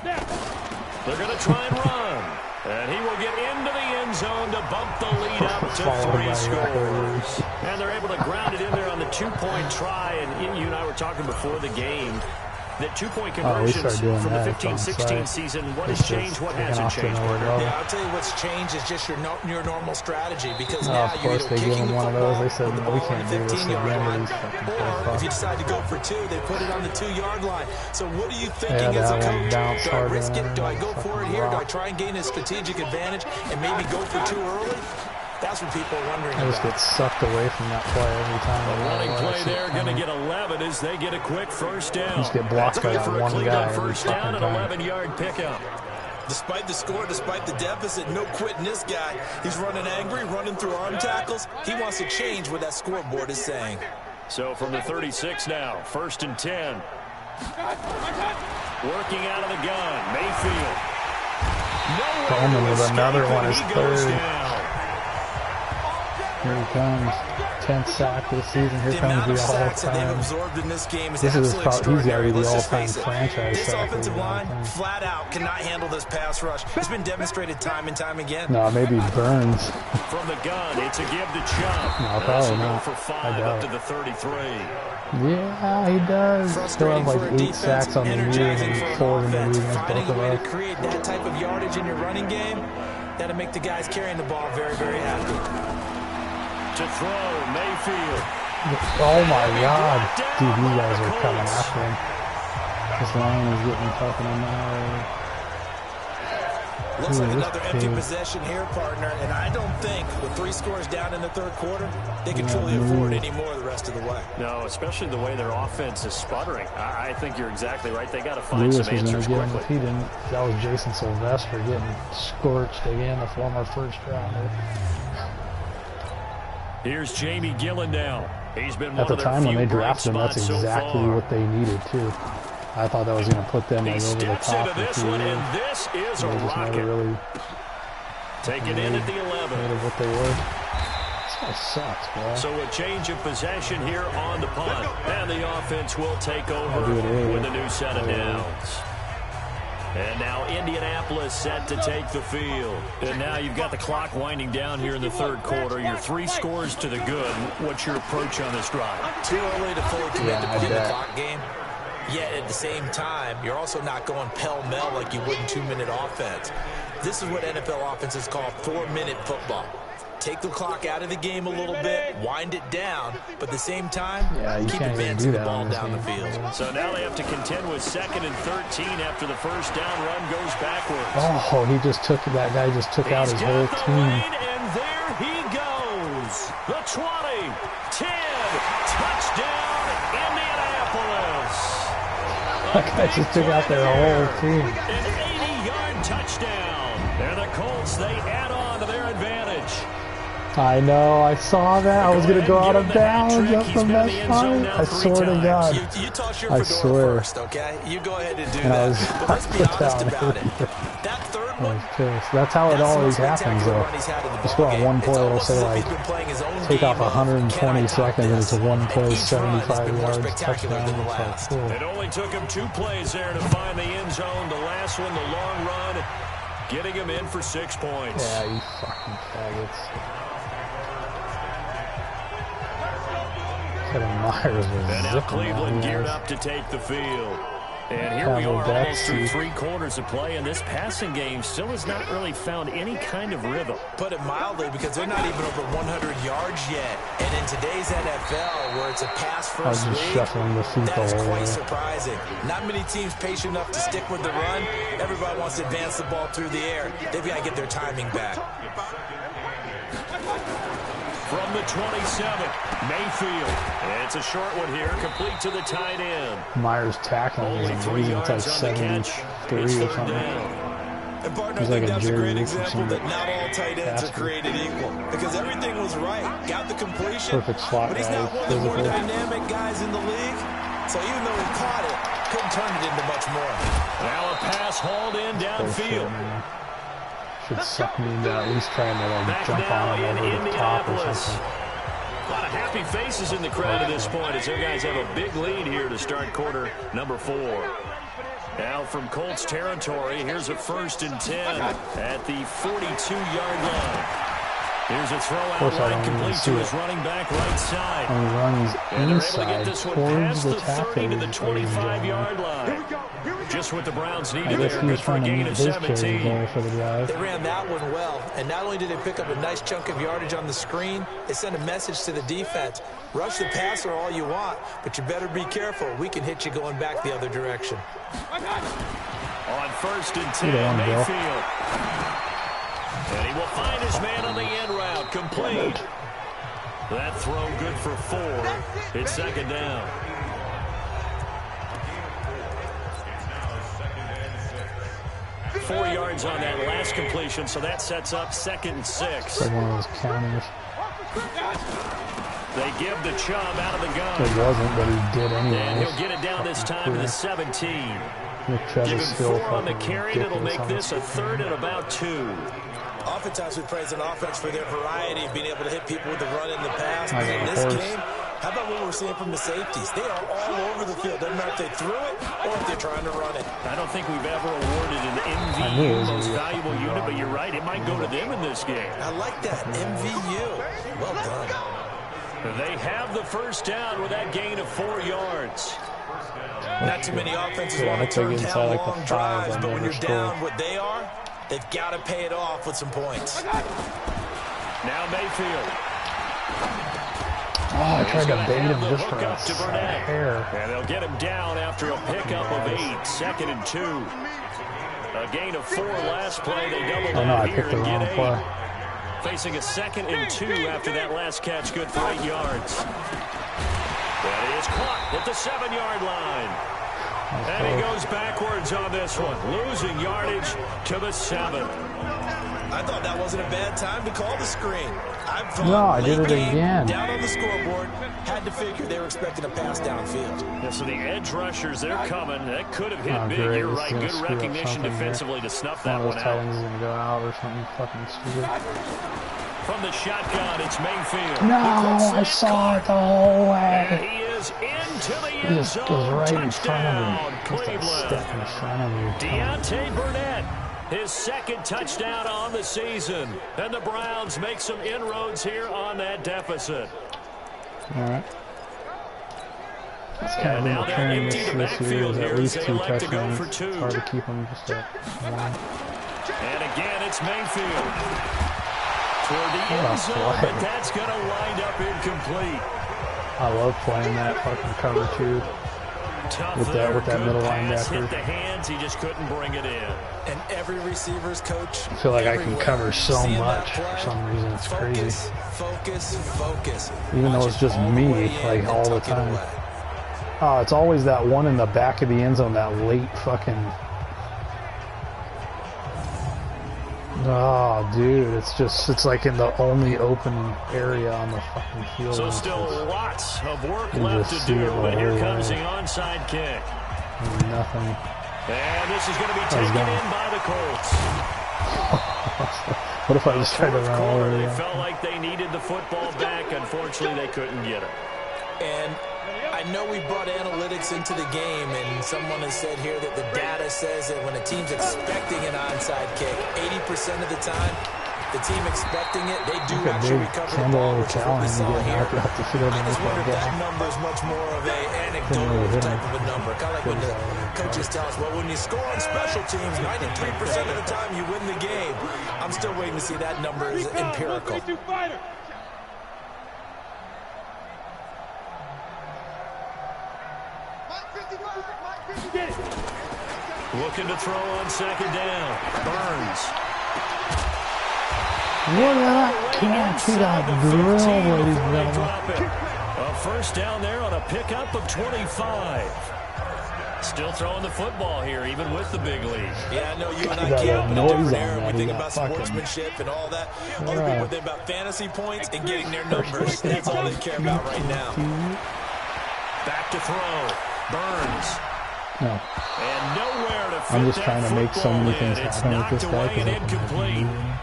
They're going to try and run. And he will get into the end zone to bump the lead up to 3 scores. And they're able to ground it in there on the 2-point try. And you and I were talking before the game that 2-point conversions from the 15-16 season. What has changed? What hasn't changed, Porter? Yeah, I'll tell you what's changed is just your normal strategy, because now of you're course either they give kicking him the one of football those. They said, with the no, we ball on can't the do this 15-yard again. line, Or or if you decide to go for 2, they put it on the 2-yard line. So what are you thinking as a coach? Do I risk it? Do I go for it here? Do I try and gain a strategic advantage and maybe go for 2 early? That's what people are wondering I just about. get sucked away from that play every time. The running play there going to get 11 as they get a quick first down. Just get blocked by that for a one clean guy up every first down fucking and time. 11-yard pickup. Despite the score, despite the deficit, no quitting this guy. He's running angry, running through arm tackles. He wants to change what that scoreboard is saying. So from the 36 now, 1st and 10. Working out of the gun, Mayfield. Coleman with another one, his He goes 3rd. down. Here he comes. 10th sack this season. Here The comes amount the of sacks that they've all-time. absorbed in this game is This is absolutely probably, he's got to extraordinary. be the Let's just all-time face it. franchise This sack. offensive line, flat out, cannot handle this pass rush. It's been demonstrated time and time again. No, maybe Burns. From the gun, it's a give to Chubb. No, probably not. For I 5 doubt up to it. the 33. Yeah, he does. Still Frustrating have for like a 8 defense, sacks on the year energizing and for 4 an in the offense. league against Finding both a way of to us. create that type of yardage in your running game, that'll make the guys carrying the ball very, very happy. To throw, Mayfield. Oh my God. Dude, you guys are coming after him. This line is getting fucking annihilated. Looks Ooh, like this another empty team. possession here, partner, and I don't think with 3 scores down in the 3rd quarter, they can truly afford any more the rest of the way. No, especially the way their offense is sputtering. I think you're exactly right. They got to find Lewis some was going answers to get him if quickly. he didn't. That was Jason Sylvester getting scorched again, the former 1st rounder. Here's Jamie Gillen now. He's been At one the of their time when few they bright drafted him, that's spots so exactly far. what they needed too. I thought that was going to put them He like over the steps top. into this one, and this is a They just never rocket. really Taken in at the 11. made of what they were. This guy sucks, bro. So a change of possession here on the punt. And the offense will take over do it early. with a new set of downs. And now Indianapolis set to take the field. And now you've got the clock winding down here in the third quarter. You're 3 scores to the good. What's your approach on this drive? Too early to fully commit to playing the clock game. Yet at the same time, you're also not going pell-mell like you would in 2-minute offense. This is what NFL offenses call 4-minute football. Take the clock out of the game a little bit, wind it down, but at the same time, keep advancing the ball down the field. So now they have to contend with 2nd and 13 after the first down run goes backwards. Oh, he just took, that guy just took out his whole team. And there he goes. The 20, 10, touchdown, Indianapolis. That guy just took out their whole team. An 80-yard touchdown. And the Colts, they add on to their advantage. I know, I saw that. I was going to go out of bounds up from that spot. I swear to God. You toss your fedora first, okay? You go ahead and do that. But let's be honest about it. That third one, that's how it always happens, though. You score on one play, it'll say, like, take off 120 seconds, and it's a one-play, 75 yards touchdown. It's like, cool. It only took him 2 plays there to find the end zone. The last one, the long run, getting him in for 6 points. Yeah, you fucking faggots. Myers was and now Cleveland geared up to take the field. And here we are almost through 3 quarters of play, and this passing game still has not really found any kind of rhythm. Put it mildly, because they're not even over 100 yards yet. And in today's NFL, where it's a pass-first league, that's quite surprising. Not many teams patient enough to stick with the run. Everybody wants to advance the ball through the air. They've got to get their timing back. From the 27, Mayfield. It's a short one here, complete to the tight end. Myers tackling is amazing. It's like 73 or something. And partner, I think that's a great example that not all tight ends are created equal. Because everything was right. Got the completion. Perfect slot, but he's not one of the more dynamic guys in the league. So even though he caught it, couldn't turn it into much more. Now a pass hauled in downfield. Should suck me into at least trying to like jump on him over the top or something. A lot of happy faces in the crowd at this point as their guys have a big lead here to start quarter number 4. Now from Colts territory, here's a 1st and 10 at the 42-yard line. Here's a throw out line complete to his running back right side. And he runs inside towards the tackle to the 25-yard line. Just what the Browns needed there, good for a gain of 17. They ran that one well, and not only did they pick up a nice chunk of yardage on the screen, they sent a message to the defense. Rush the passer all you want, but you better be careful. We can hit you going back the other direction. On 1st and 10, Mayfield. And he will find his man on the end route, complete. That throw good for 4. It's 2nd down. Four yards on that last completion, so that sets up 2nd and 6. Like one of those counters. They give the Chubb out of the gun. It wasn't, but he did anyway. And he'll get it down this time to the 17. Give him 4 on the carry. That'll make this a 3rd and about 2. Oftentimes we praise an offense for their variety of being able to hit people with the run in the pass. But in this game, how about what we're seeing from the safeties? They are all over the field. Doesn't matter if they threw it or if they're trying to run it. I don't think we've ever awarded an MVU, most valuable unit, but you're right. It might go to them in this game. I like that. MVU. Well done. They have the 1st down with that gain of 4 yards. Not too many offenses want to turn down long drives, but when you're down what they are, they've got to pay it off with some points. Now Mayfield. Oh, I tried to bait him just for a hair. And they'll get him down after a pickup of 8. 2nd and 2. A gain of 4 last play. They double down here and get 8. Play. Facing a 2nd and 2 after that last catch, good for 8 yards. That is caught at the 7-yard line. And he goes backwards on this one, losing yardage to the 7. I thought that wasn't a bad time to call the screen. I did it again. Down on the scoreboard, had to figure they were expecting a pass downfield. Yeah, so the edge rushers, they're coming. That could have hit big. Great. You're right. Good recognition defensively to snuff that one out. Titans is going to go out or something fucking stupid. From the shotgun, it's Mayfield. No, I saw it the whole way. And he is is into the He end just goes zone. right in front of Touchdown, him. Just a Cleveland. step in front of you. Deontay Burnett, his second touchdown on the season. And the Browns make some inroads here on that deficit. All right. It's kind of now been they're trend empty the this year backfield is here at as least they 2 elect to go touchdowns. for 2. It's hard to keep them just at 1. And again, it's Mayfield. Toward the end zone, but that's going to wind up incomplete. I love playing that fucking cover 2 Tough with there, that good middle pass, linebacker. hit the hands, he just couldn't bring it in. And every receiver's coach. I feel like I can cover so Seeing that much play, for some reason. It's crazy. Focus. Even though it's just me, like all the time. Oh, it's always that one in the back of the end zone, that late fucking... Oh, dude, it's like in the only open area on the fucking field. So still lots of work you left just to see do, it the but here whole comes the way. onside kick. Nothing. And this is going to be He's taken gone. in by the Colts. What if I just tried to Fourth run quarter, over they it? felt like they needed the football back. Unfortunately, they couldn't get it. And I know we brought analytics into the game, and someone has said here that the data says that when a team's expecting an onside kick, 80% of the time, the team expecting it, they do actually recover the ball, which is what we saw here. I just wonder if that number is much more of an anecdotal type of a number. Kind of like when the coaches tell us, well, when you score on special teams, 93% of the time you win the game. I'm still waiting to see that number is empirical. Looking to throw on second down. Burns. Look at that catch. He got drilled, ladies and They gentlemen. drop it. A first down there on a pickup of 25. Still throwing the football here, even with the big lead. Yeah, I know you and I Got came a up in a noise different on era. that. We He think got about fucking- sportsmanship and all that. Other Yeah. people think about fantasy points and getting their numbers. That's all they care about right now. Back to throw. Burns. No. And nowhere to fit I'm just that trying to make so football many in. things It's happen with knocked this guy away because and I can incomplete. move him.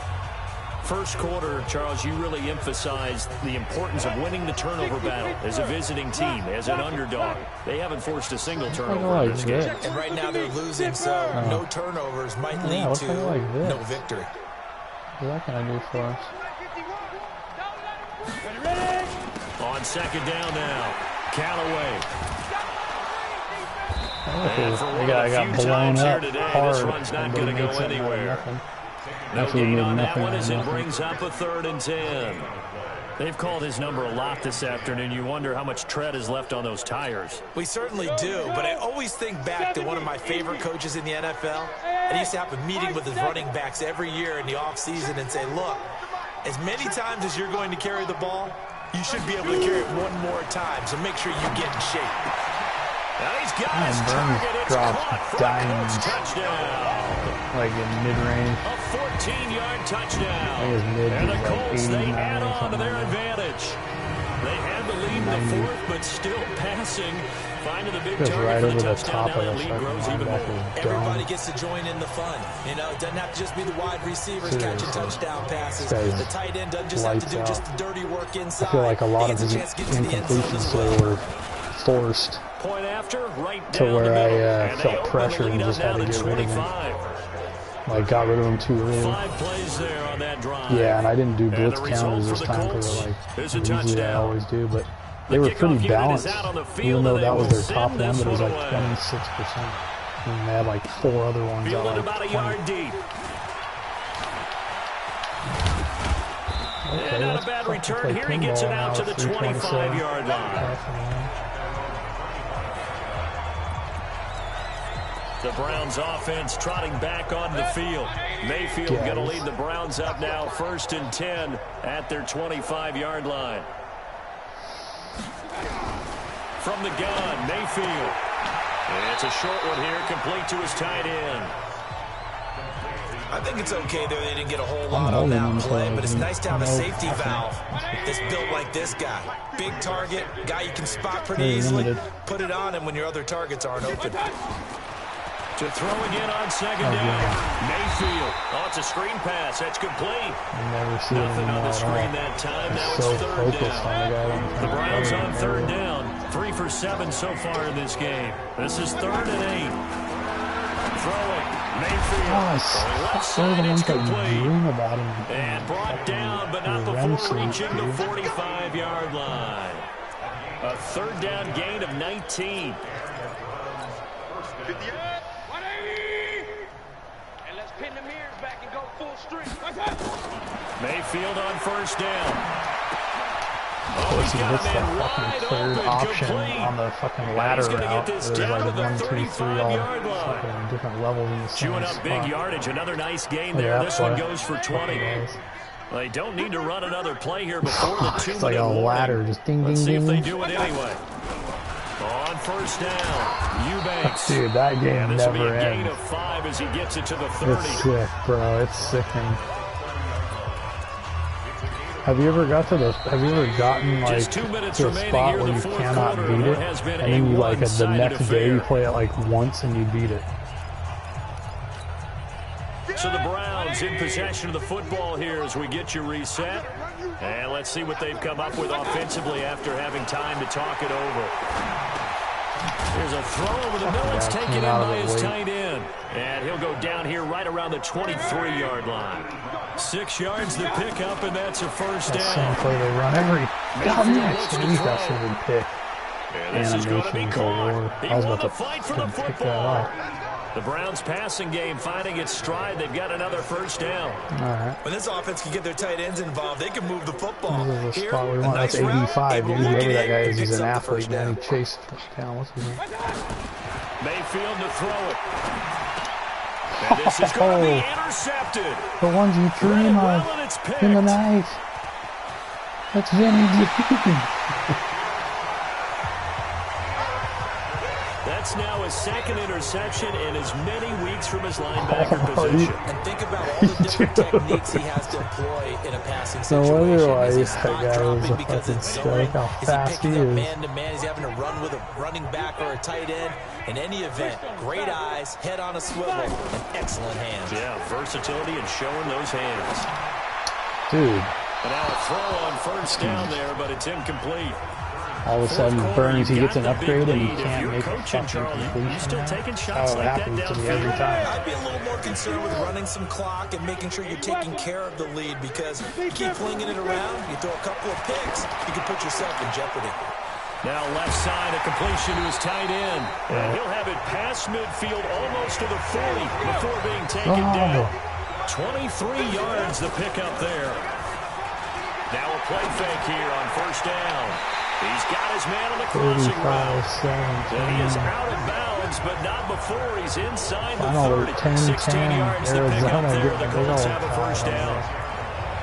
First quarter, Charles, you really emphasized the importance of winning the turnover battle as a visiting team, as an underdog. They haven't forced a single turnover in this game. And right now they're losing, so no turnovers might lead to no victory. What can I do for us? On second down now, Callaway. I got blown up hard. This run's not going to go anywhere. No Actually gain made on that nothing one out as of it nothing. brings up a 3rd and 10. They've called his number a lot this afternoon. You wonder how much tread is left on those tires. We certainly do, but I always think back to one of my favorite coaches in the NFL. And he used to have a meeting with his running backs every year in the offseason and say, look, as many times as you're going to carry the ball, you should be able to carry it one more time, so make sure you get in shape. Now he's got his target. It's caught for a Colts touchdown. Like in mid-range. A 14-yard touchdown. I think it's mid, And the like Colts, they 89 add or on to something their like that. advantage. They had the lead in the 4th, but still passing. Finding the big Just target right for over the the touchdown. top Now of that the lead second grows even more. linebacker's Everybody dome. gets to join in the fun. You know, it doesn't have to just be the wide receivers catching touchdown passes. This guy's The tight end doesn't just have to do lights just out. the dirty work inside. I feel like a lot He of gets his a chance to get to the end zone incompletions as today well. were forced Point after, right to down the where middle. I And they felt open the pressure lead and up just had now to get rid of him. 25. Like, got rid of him too early. 5 plays there on that drive. Yeah, and I didn't do And blitz the result counters for this the time Colts because, like, is a usually I touchdown. always do, but they The were kickoff pretty unit balanced, is out on the field, even though and that they was will their top send one, this but it was one like away. 26%. And they had like 4 other ones at Fielded like about a 20. yard deep. Okay, And not let's a bad fucking return. play Here he gets it pinball out now to the at 327. 25-yard line. The Browns offense trotting back on the field. Mayfield going to lead the Browns up now 1st and 10 at their 25-yard line. From the gun, Mayfield. And it's a short one here, complete to his tight end. I think it's okay that they didn't get a whole lot on that play, but it's nice to have a safety valve that's built like this guy. Big target, guy you can spot pretty easily. Put it on him when your other targets aren't open. To throw again on second down. Mayfield. Oh, it's a screen pass. That's complete. Never see Nothing on the it screen that time. Now it's so 3rd focused on the guy. down. The Browns on 3rd down. 3 for 7 so far in this game. This is 3rd and 8. Throwing. Mayfield. Oh, so the ones that you dream about him. And brought down, but not before reaching the 45-yard line. A 3rd down gain of 19. 58, 180. And let's pin the mirrors back and go full strength. What's up? Mayfield on 1st down. Oh, he's got that fucking third option on the fucking ladder route. There's like 1, 2, 3 all fucking different levels in the same Chewing up spot. big yardage. Another nice gain there. This one goes for 20. They don't need to run another play here before the 2-minute It's like a ladder, just ding, ding, Let's see ding. if they do it anyway. On 1st down, Eubanks. Dude, that game This will be never a gain ends. of 5 as he gets it to the 30. It's sick, bro. It's sickening. Have you ever gotten like Just 2 minutes to a remaining spot here in where the you fourth cannot quarter. beat What it, has been and then you a like the one-sided next day you affair. play it like once and you beat it? So the Browns in possession of the football here as we get you reset. And let's see what they've come up with offensively after having time to talk it over. There's a throw over the middle. It's taken in by his tight end. And he'll go down here right around the 23-yard line. 6 yards to pick up, and that's a 1st That down. same play they run every looks to week. That throw. should have been picked. And this is going to be Animation caught. galore. He I was won about the to fight for the fucking pick that football. up. The Browns passing game finding its stride. They've got another 1st down. Alright. When this offense can get their tight ends involved, they can move the football. This is the Here, spot we a want. nice That's route, 85, able dude. to look Whoever that it guy in, is, he's picks an up the athlete, first man. down. He chased down. What's his name? Mayfield to throw it. And this is going to be intercepted. The ones you dream Well, of and it's picked. in the night. That's Vinny G. That's now his 2nd interception in as many weeks from his linebacker Oh, position. And think about all the different techniques he has to employ in a passing No situation. wonder why Is he that spot guy was dropping a because fucking it's zoning? stoic, how Is fast he he picking up is. man-to-man? Is he having to run with a running back or a tight end? In any event, great eyes, head on a swivel, and excellent hands. Yeah, versatility and showing those hands. Dude, And now a throw on 1st down there, but it's incomplete. all of a sudden, Fourth quarter, Burns, he you gets got an the big upgrade and he lead. If can't you're make a coaching, fucking Charlie, completion. you still now. taking That's shots how it like that happens to me every downfield? time. I'd be a little more concerned with running some clock and making sure you're taking care of the lead, because you keep flinging it around, you throw a couple of picks, you can put yourself in jeopardy. Now left side, a completion to his tight end. And he'll have it past midfield almost to the 40 before being taken down. 23 yards to pick up there. Now a play fake here on 1st down. He's got his man on the crossing route. And he is out of bounds, but not before he's inside the 30. 16 yards to pick up there. The Colts have a 1st down.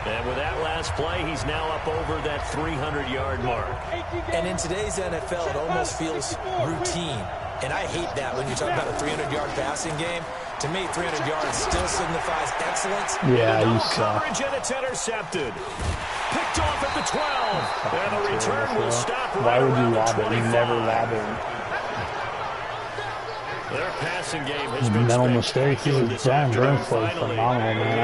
And with that last play, he's now up over that 300-yard mark. And in today's NFL, it almost feels routine. And I hate that when you talk about a 300-yard passing game. To me, 300 yards still signifies excellence. Yeah, No you suck. coverage, and it's intercepted. Picked off at the 12. And the return will stop Why right would you around the lob it? You 25. never lob it. Their passing game has been Mental mistakes. spectacular This this Brian afternoon. Burns played Finally, phenomenal, man.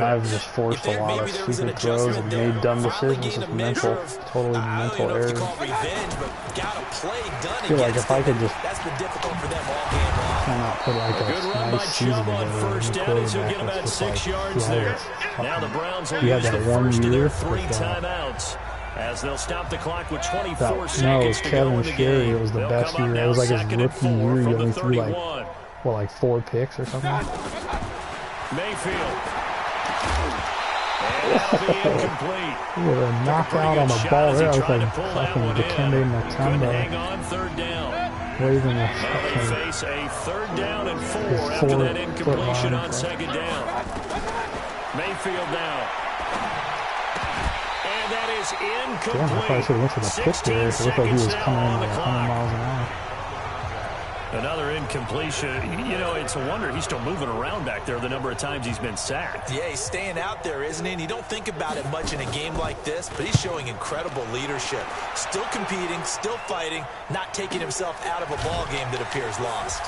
I've just forced a If lot maybe of there was an stupid throws and adjustment there, made dumb finally decisions. gained It's a measure mental, of, totally I don't mental even know if you errors. call it revenge, but got a play done I feel like against if I them. could just That's been difficult for them all game long. cannot put like A good run by nice season Chubb on together. 1st with a down as he'll get quarterback about that's 6 just like, yards yeah, there. it's Now the fucking- Browns will He had use that the one first of year their with, 3 timeouts as they'll stop the clock with 24 that, no, seconds to go Kevin in the Sherry, game. it was the They'll best come up year. It now was like his 2nd and rookie 4 year. He from the only threw like, 31. what, like 4 picks or something? Mayfield. And that'll be incomplete. With a knockout on the ball there, I was like fucking Dikembe Couldn't hang Mutombo on 3rd down. waving a Now they fucking face a 3rd down and 4 His after that 4-foot incompletion line. on 2nd down. Mayfield now. And that is Damn, I probably incomplete. should have went for the pick there. It looked like he was coming in like 100 miles an hour. Another incompletion. You know, it's a wonder he's still moving around back there the number of times he's been sacked. Yeah, he's staying out there, isn't he? And you don't think about it much in a game like this, but he's showing incredible leadership. Still competing, still fighting, not taking himself out of a ball game that appears lost.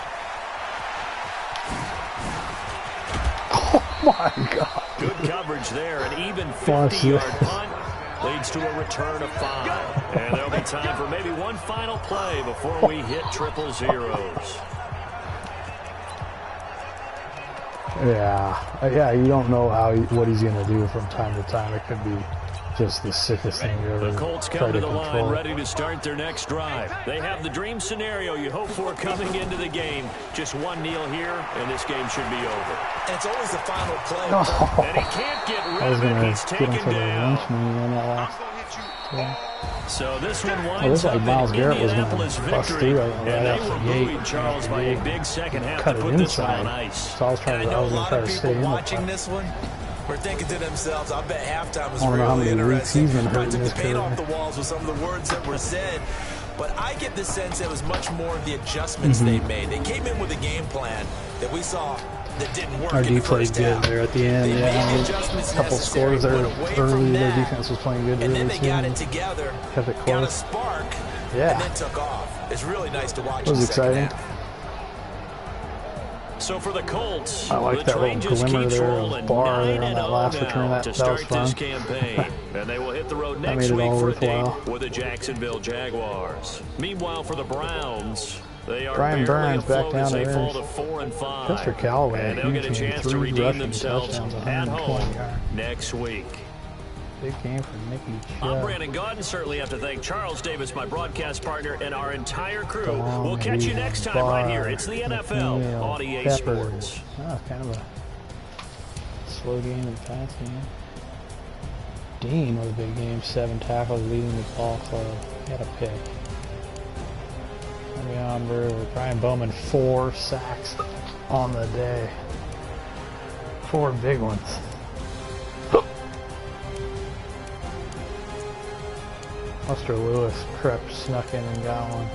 Oh my God. Good coverage there. An even Watch 50-yard this. punt. leads to a return of 5. And there'll be time for maybe one final play before we hit triple zeros. Yeah, you don't know what he's going to do from time to time. It could be just the sickest thing you ever The Colts try come to to the control. line ready to start their next drive. They have the dream scenario you hope for coming into the game. Just one kneel here, and this game should be over. And it's always the final play. Oh, And he can't get I rid was of going it. to He's get him taken for the down. lynch me in that last play. So this one Well, winds this like up Myles in Garrett was going Indianapolis to bust victory. through And right they out were the gate. buoyed, Charles, by a big second half Cut to it put this one inside. on ice. So I was trying And to, I know a going to lot try of to people stay in the watching play. this one were thinking to themselves, I bet halftime was I don't know how really many weeks interesting. he's been hurt Probably in took his the paint career. off the walls with some of the words that were said. But I get the sense it was much more of the adjustments they made. They came in with a game plan that we saw that didn't work Our in the D played first good half. there at the end. They Yeah, made the adjustments a couple necessary, scores there but away early. from Their that, defense was playing good. and Really then they got it soon. together, Kept it got a close. spark, Yeah. and then took off. It's really nice to watch It was the second exciting. half. So for the Colts, I like the that train little just glimmer keeps there, rolling bar there on that 9-0 last return. now That to was start fun. this campaign. And they will hit the road That next made it week all for a date worthwhile. with the Jacksonville Jaguars. Meanwhile, for the Browns, they are Brian barely Burns back afloat down as they to fall to earth. 4-5. Chester Callaway, And they'll get a huge game. chance to 3 redeem rushing themselves touchdowns, at 120 home yards. next week. Big game for Nicky I'm Chubb. Brandon Gaudin. Certainly have to thank Charles Davis, my broadcast partner, and our entire crew. Long We'll catch you Reed next time right here. Barr, It's the NFL McNeil, on EA Peppers. Sports. Oh, kind of a slow game and fast game. Dean with a big game. 7 tackles leading the ball club. He had a pick. Brian Bowman, 4 sacks on the day. 4 big ones. Buster Lewis crept, snuck in and got one.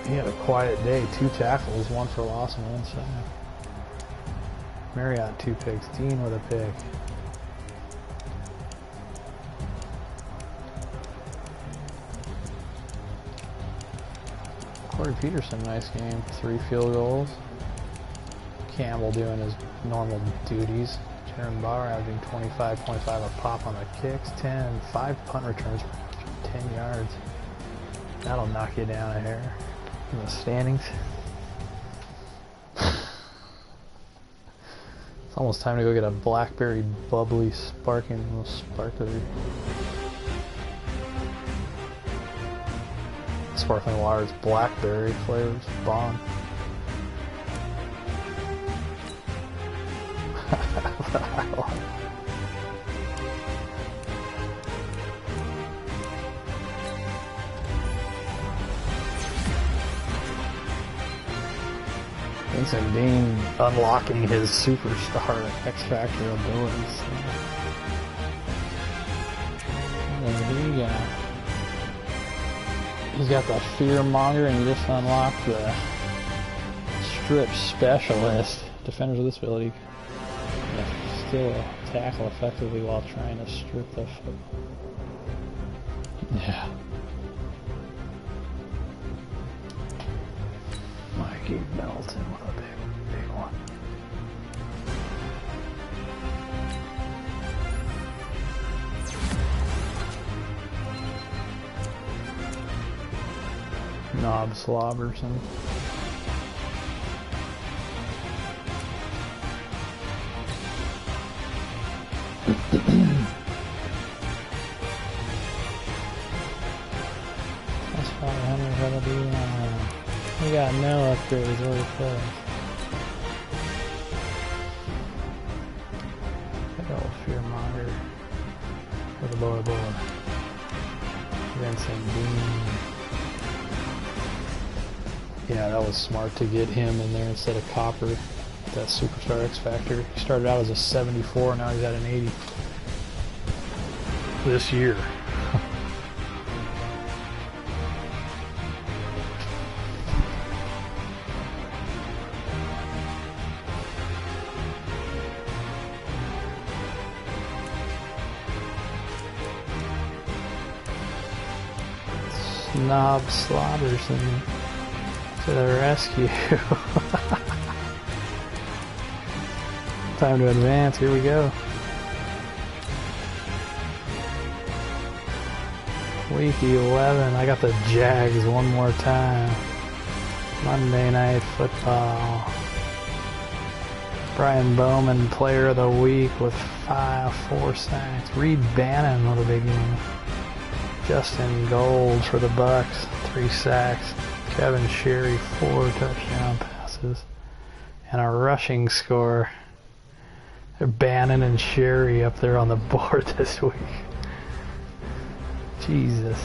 He had a quiet day. 2 tackles, 1 for loss and 1 sack. Marriott 2 picks. Dean with a pick. Corey Peterson, nice game. 3 field goals. Campbell doing his normal duties. Jaron Bauer averaging 25.5 a pop on the kicks. 5 punt returns for 10 yards. That'll knock you down a hair in the standings. It's almost time to go get a blackberry bubbly sparkling sparkly sparkling water. It's blackberry flavors, bomb. Vincent Dean unlocking his superstar X Factor abilities. He's got the fear monger, and he just unlocked the strip specialist. Defenders with this ability can still tackle effectively while trying to strip the foot. Yeah. Mikey Melton with a big one. Knob Slobberson. That's probably how many gotta be on. We got no upgrades really close. Good old fearmonger for the boy. Vincent Dean. Yeah, that was smart to get him in there instead of Copper. That superstar X Factor. He started out as a 74, now he's at an 80. This year. Snob Slaughterson to the rescue. Time to advance, here we go. Week 11, I got the Jags one more time. Monday Night Football. Brian Bowman, Player of the Week with 4 sacks. Reed Bannon with a big game. Justin Gold for the Bucks, 3 sacks. Kevin Sherry, 4 touchdown passes. And a rushing score. They're Bannon and Sherry up there on the board this week. Jesus.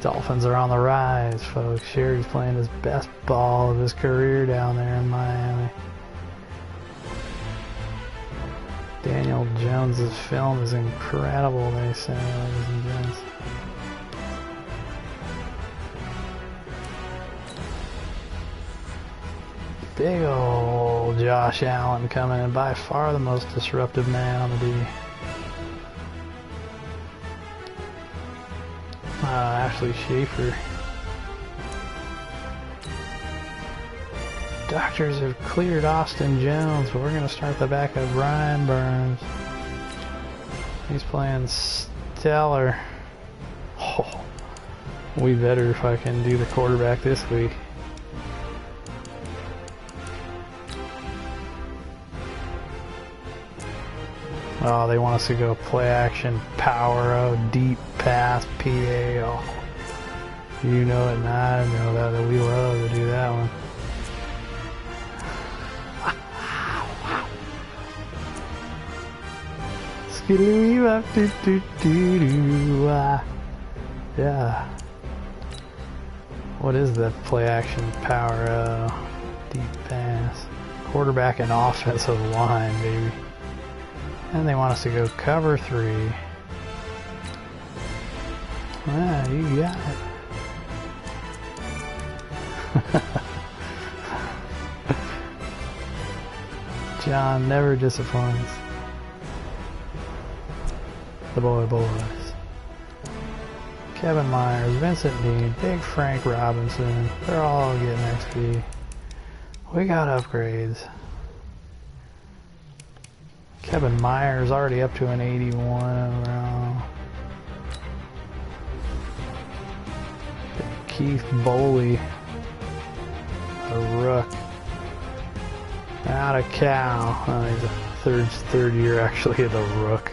Dolphins are on the rise, folks. Sherry's playing his best ball of his career down there in Miami. Daniel Jones's film is incredible, they say, ladies and gents. Big old Josh Allen coming in, by far the most disruptive man on the D. Ashley Schaefer. Doctors have cleared Austin Jones, but we're going to start the backup Brian Burns. He's playing stellar. Oh, we better fucking do the quarterback this week. Oh, they want us to go play action, power, deep pass, PA. Oh, you know it and I know that we love to do that one. Yeah. What is the play action, power, deep pass? Quarterback and offensive line, baby. And they want us to go cover 3. Ah, you got it. John never disappoints. The boys. Kevin Myers, Vincent Dean, Big Frank Robinson. They're all getting XP. We got upgrades. Kevin Myers already up to an 81 overall. Keith Boley, a rook. Not a cow. Oh, he's a third year actually of the rook.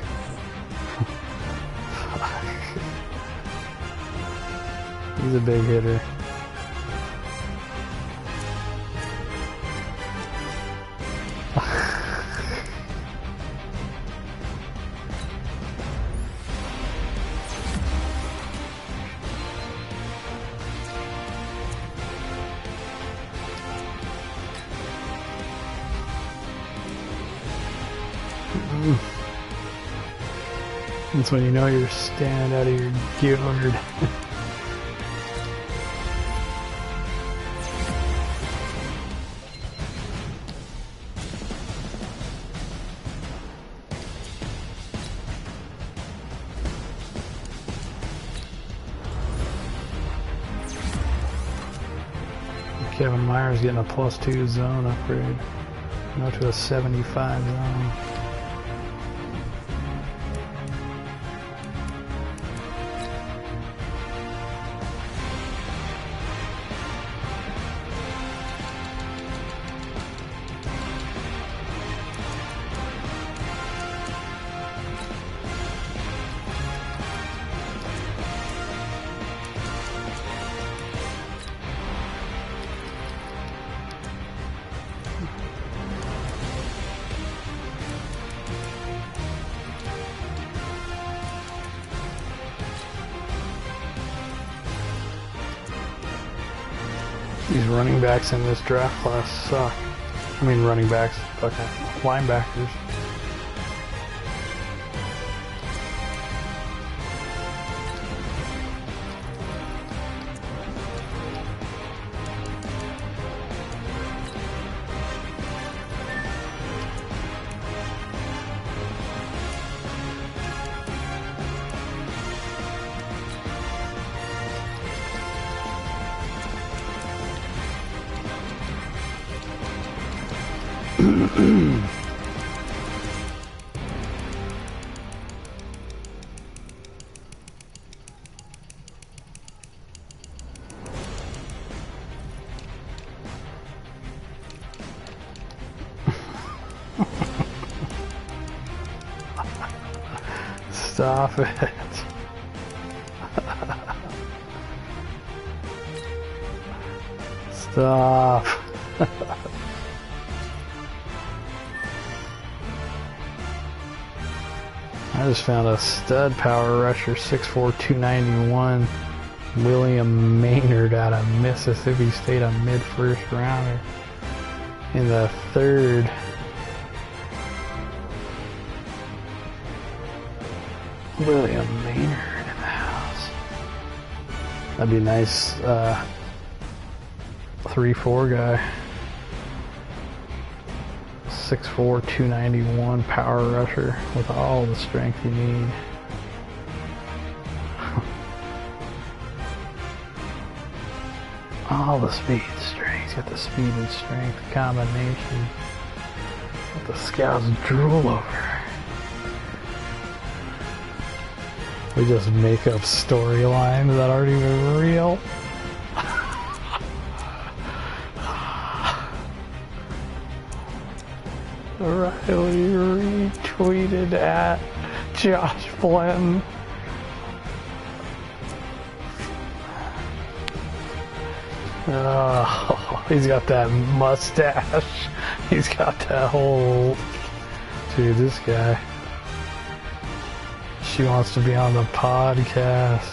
He's a big hitter. That's when you know you're standing out of your gourd. Kevin Myers getting a +2 zone upgrade. Go to a 75 zone. These running backs in this draft class suck. I mean running backs, fucking linebackers. Stop it. Stop. I just found a stud power rusher, 6'4", 291, William Maynard out of Mississippi State, a mid-first rounder in the 3rd. William Maynard in the house. That'd be a nice 3-4 guy. 6'4", 291 power rusher with all the strength you need. All the speed and strength. Got the speed and strength combination. What the scouts drool over. We just make up storylines that aren't even real. Riley retweeted at Josh Blanton. Oh, he's got that mustache. He's got that whole... Dude, this guy. She wants to be on the podcast.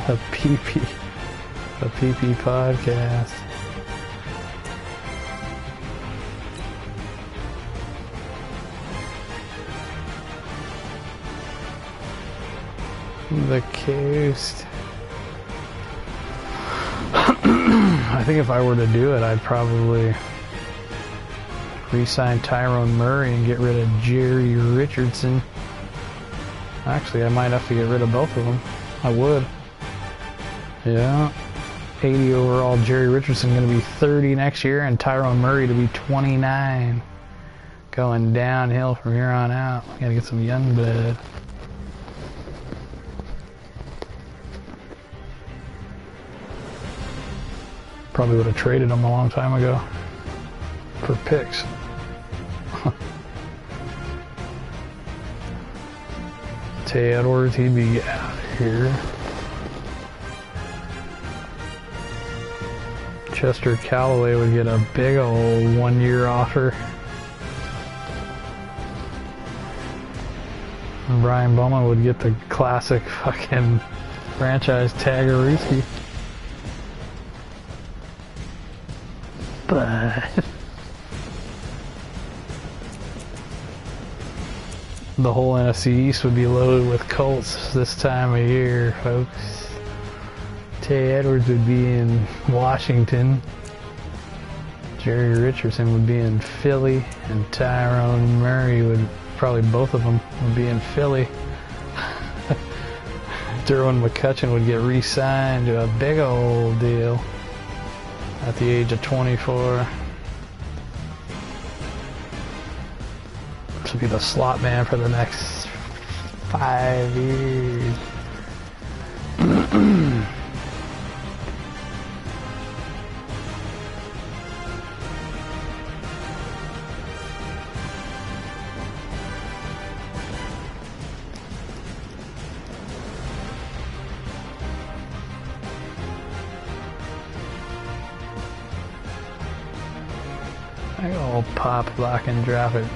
A PP podcast. The coast. I think if I were to do it, I'd probably re-sign Tyrone Murray and get rid of Jerry Richardson. Actually, I might have to get rid of both of them. I would. Yeah. 80 overall. Jerry Richardson going to be 30 next year, and Tyrone Murray to be 29. Going downhill from here on out. Got to get some young blood. Probably would have traded him a long time ago for picks. Tay Edwards, he'd be out of here. Chester Calloway would get a big old 1-year offer. And Brian Bowman would get the classic fucking franchise tag of Ruski. But the whole NFC East would be loaded with Colts this time of year, folks. Tay Edwards would be in Washington. Jerry Richardson would be in Philly, and Tyrone Murray would, probably both of them, would be in Philly. Derwin McCutcheon would get re-signed to a big old deal at the age of 24. To be the slot man for the next 5 years. I'll pop, lock, and draft it.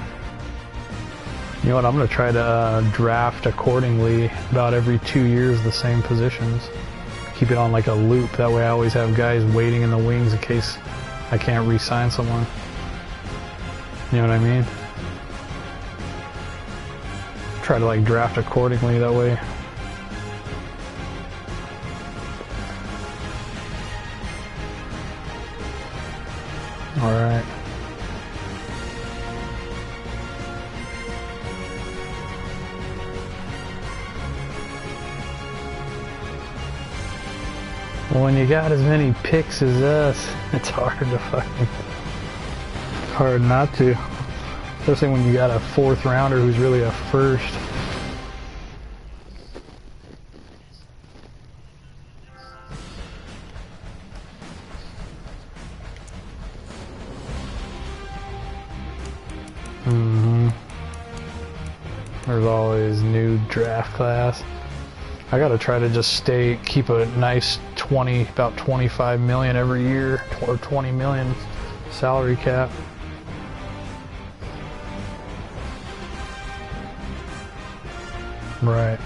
You know what, I'm going to try to draft accordingly about every 2 years the same positions. Keep it on like a loop, that way I always have guys waiting in the wings in case I can't re-sign someone. You know what I mean? Try to like draft accordingly that way. Alright. Well, when you got as many picks as us, it's hard to fucking... hard not to. Especially when you got a 4th rounder who's really a 1st. There's always new draft class. I gotta try to just keep a nice about 25 million every year, or 20 million salary cap. Right.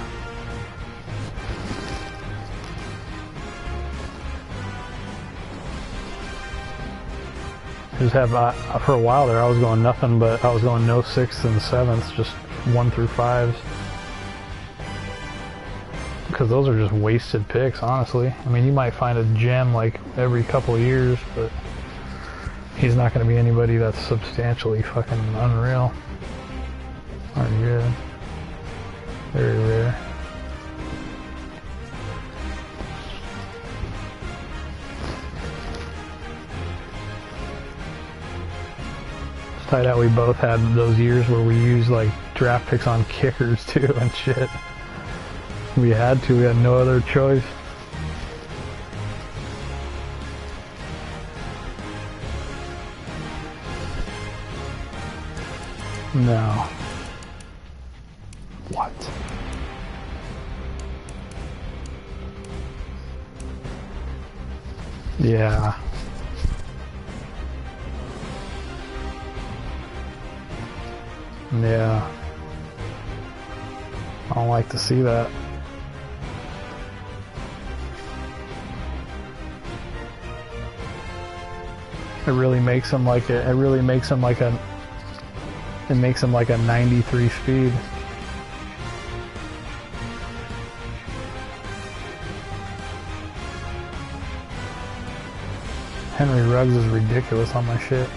Just have for a while there, I was going nothing but I was going no 6th and 7th, just 1 through 5s. Because those are just wasted picks, honestly. I mean, you might find a gem like every couple of years, but he's not going to be anybody that's substantially fucking unreal. Or good. Very rare. It's tight out we both had those years where we used like draft picks on kickers too and shit. We had to, we had no other choice. No. What? Yeah. Yeah. I don't like to see that. It really makes him like a, it makes him like a 93 speed. Henry Ruggs is ridiculous on my shit.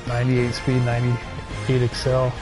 98 speed, 98 excel.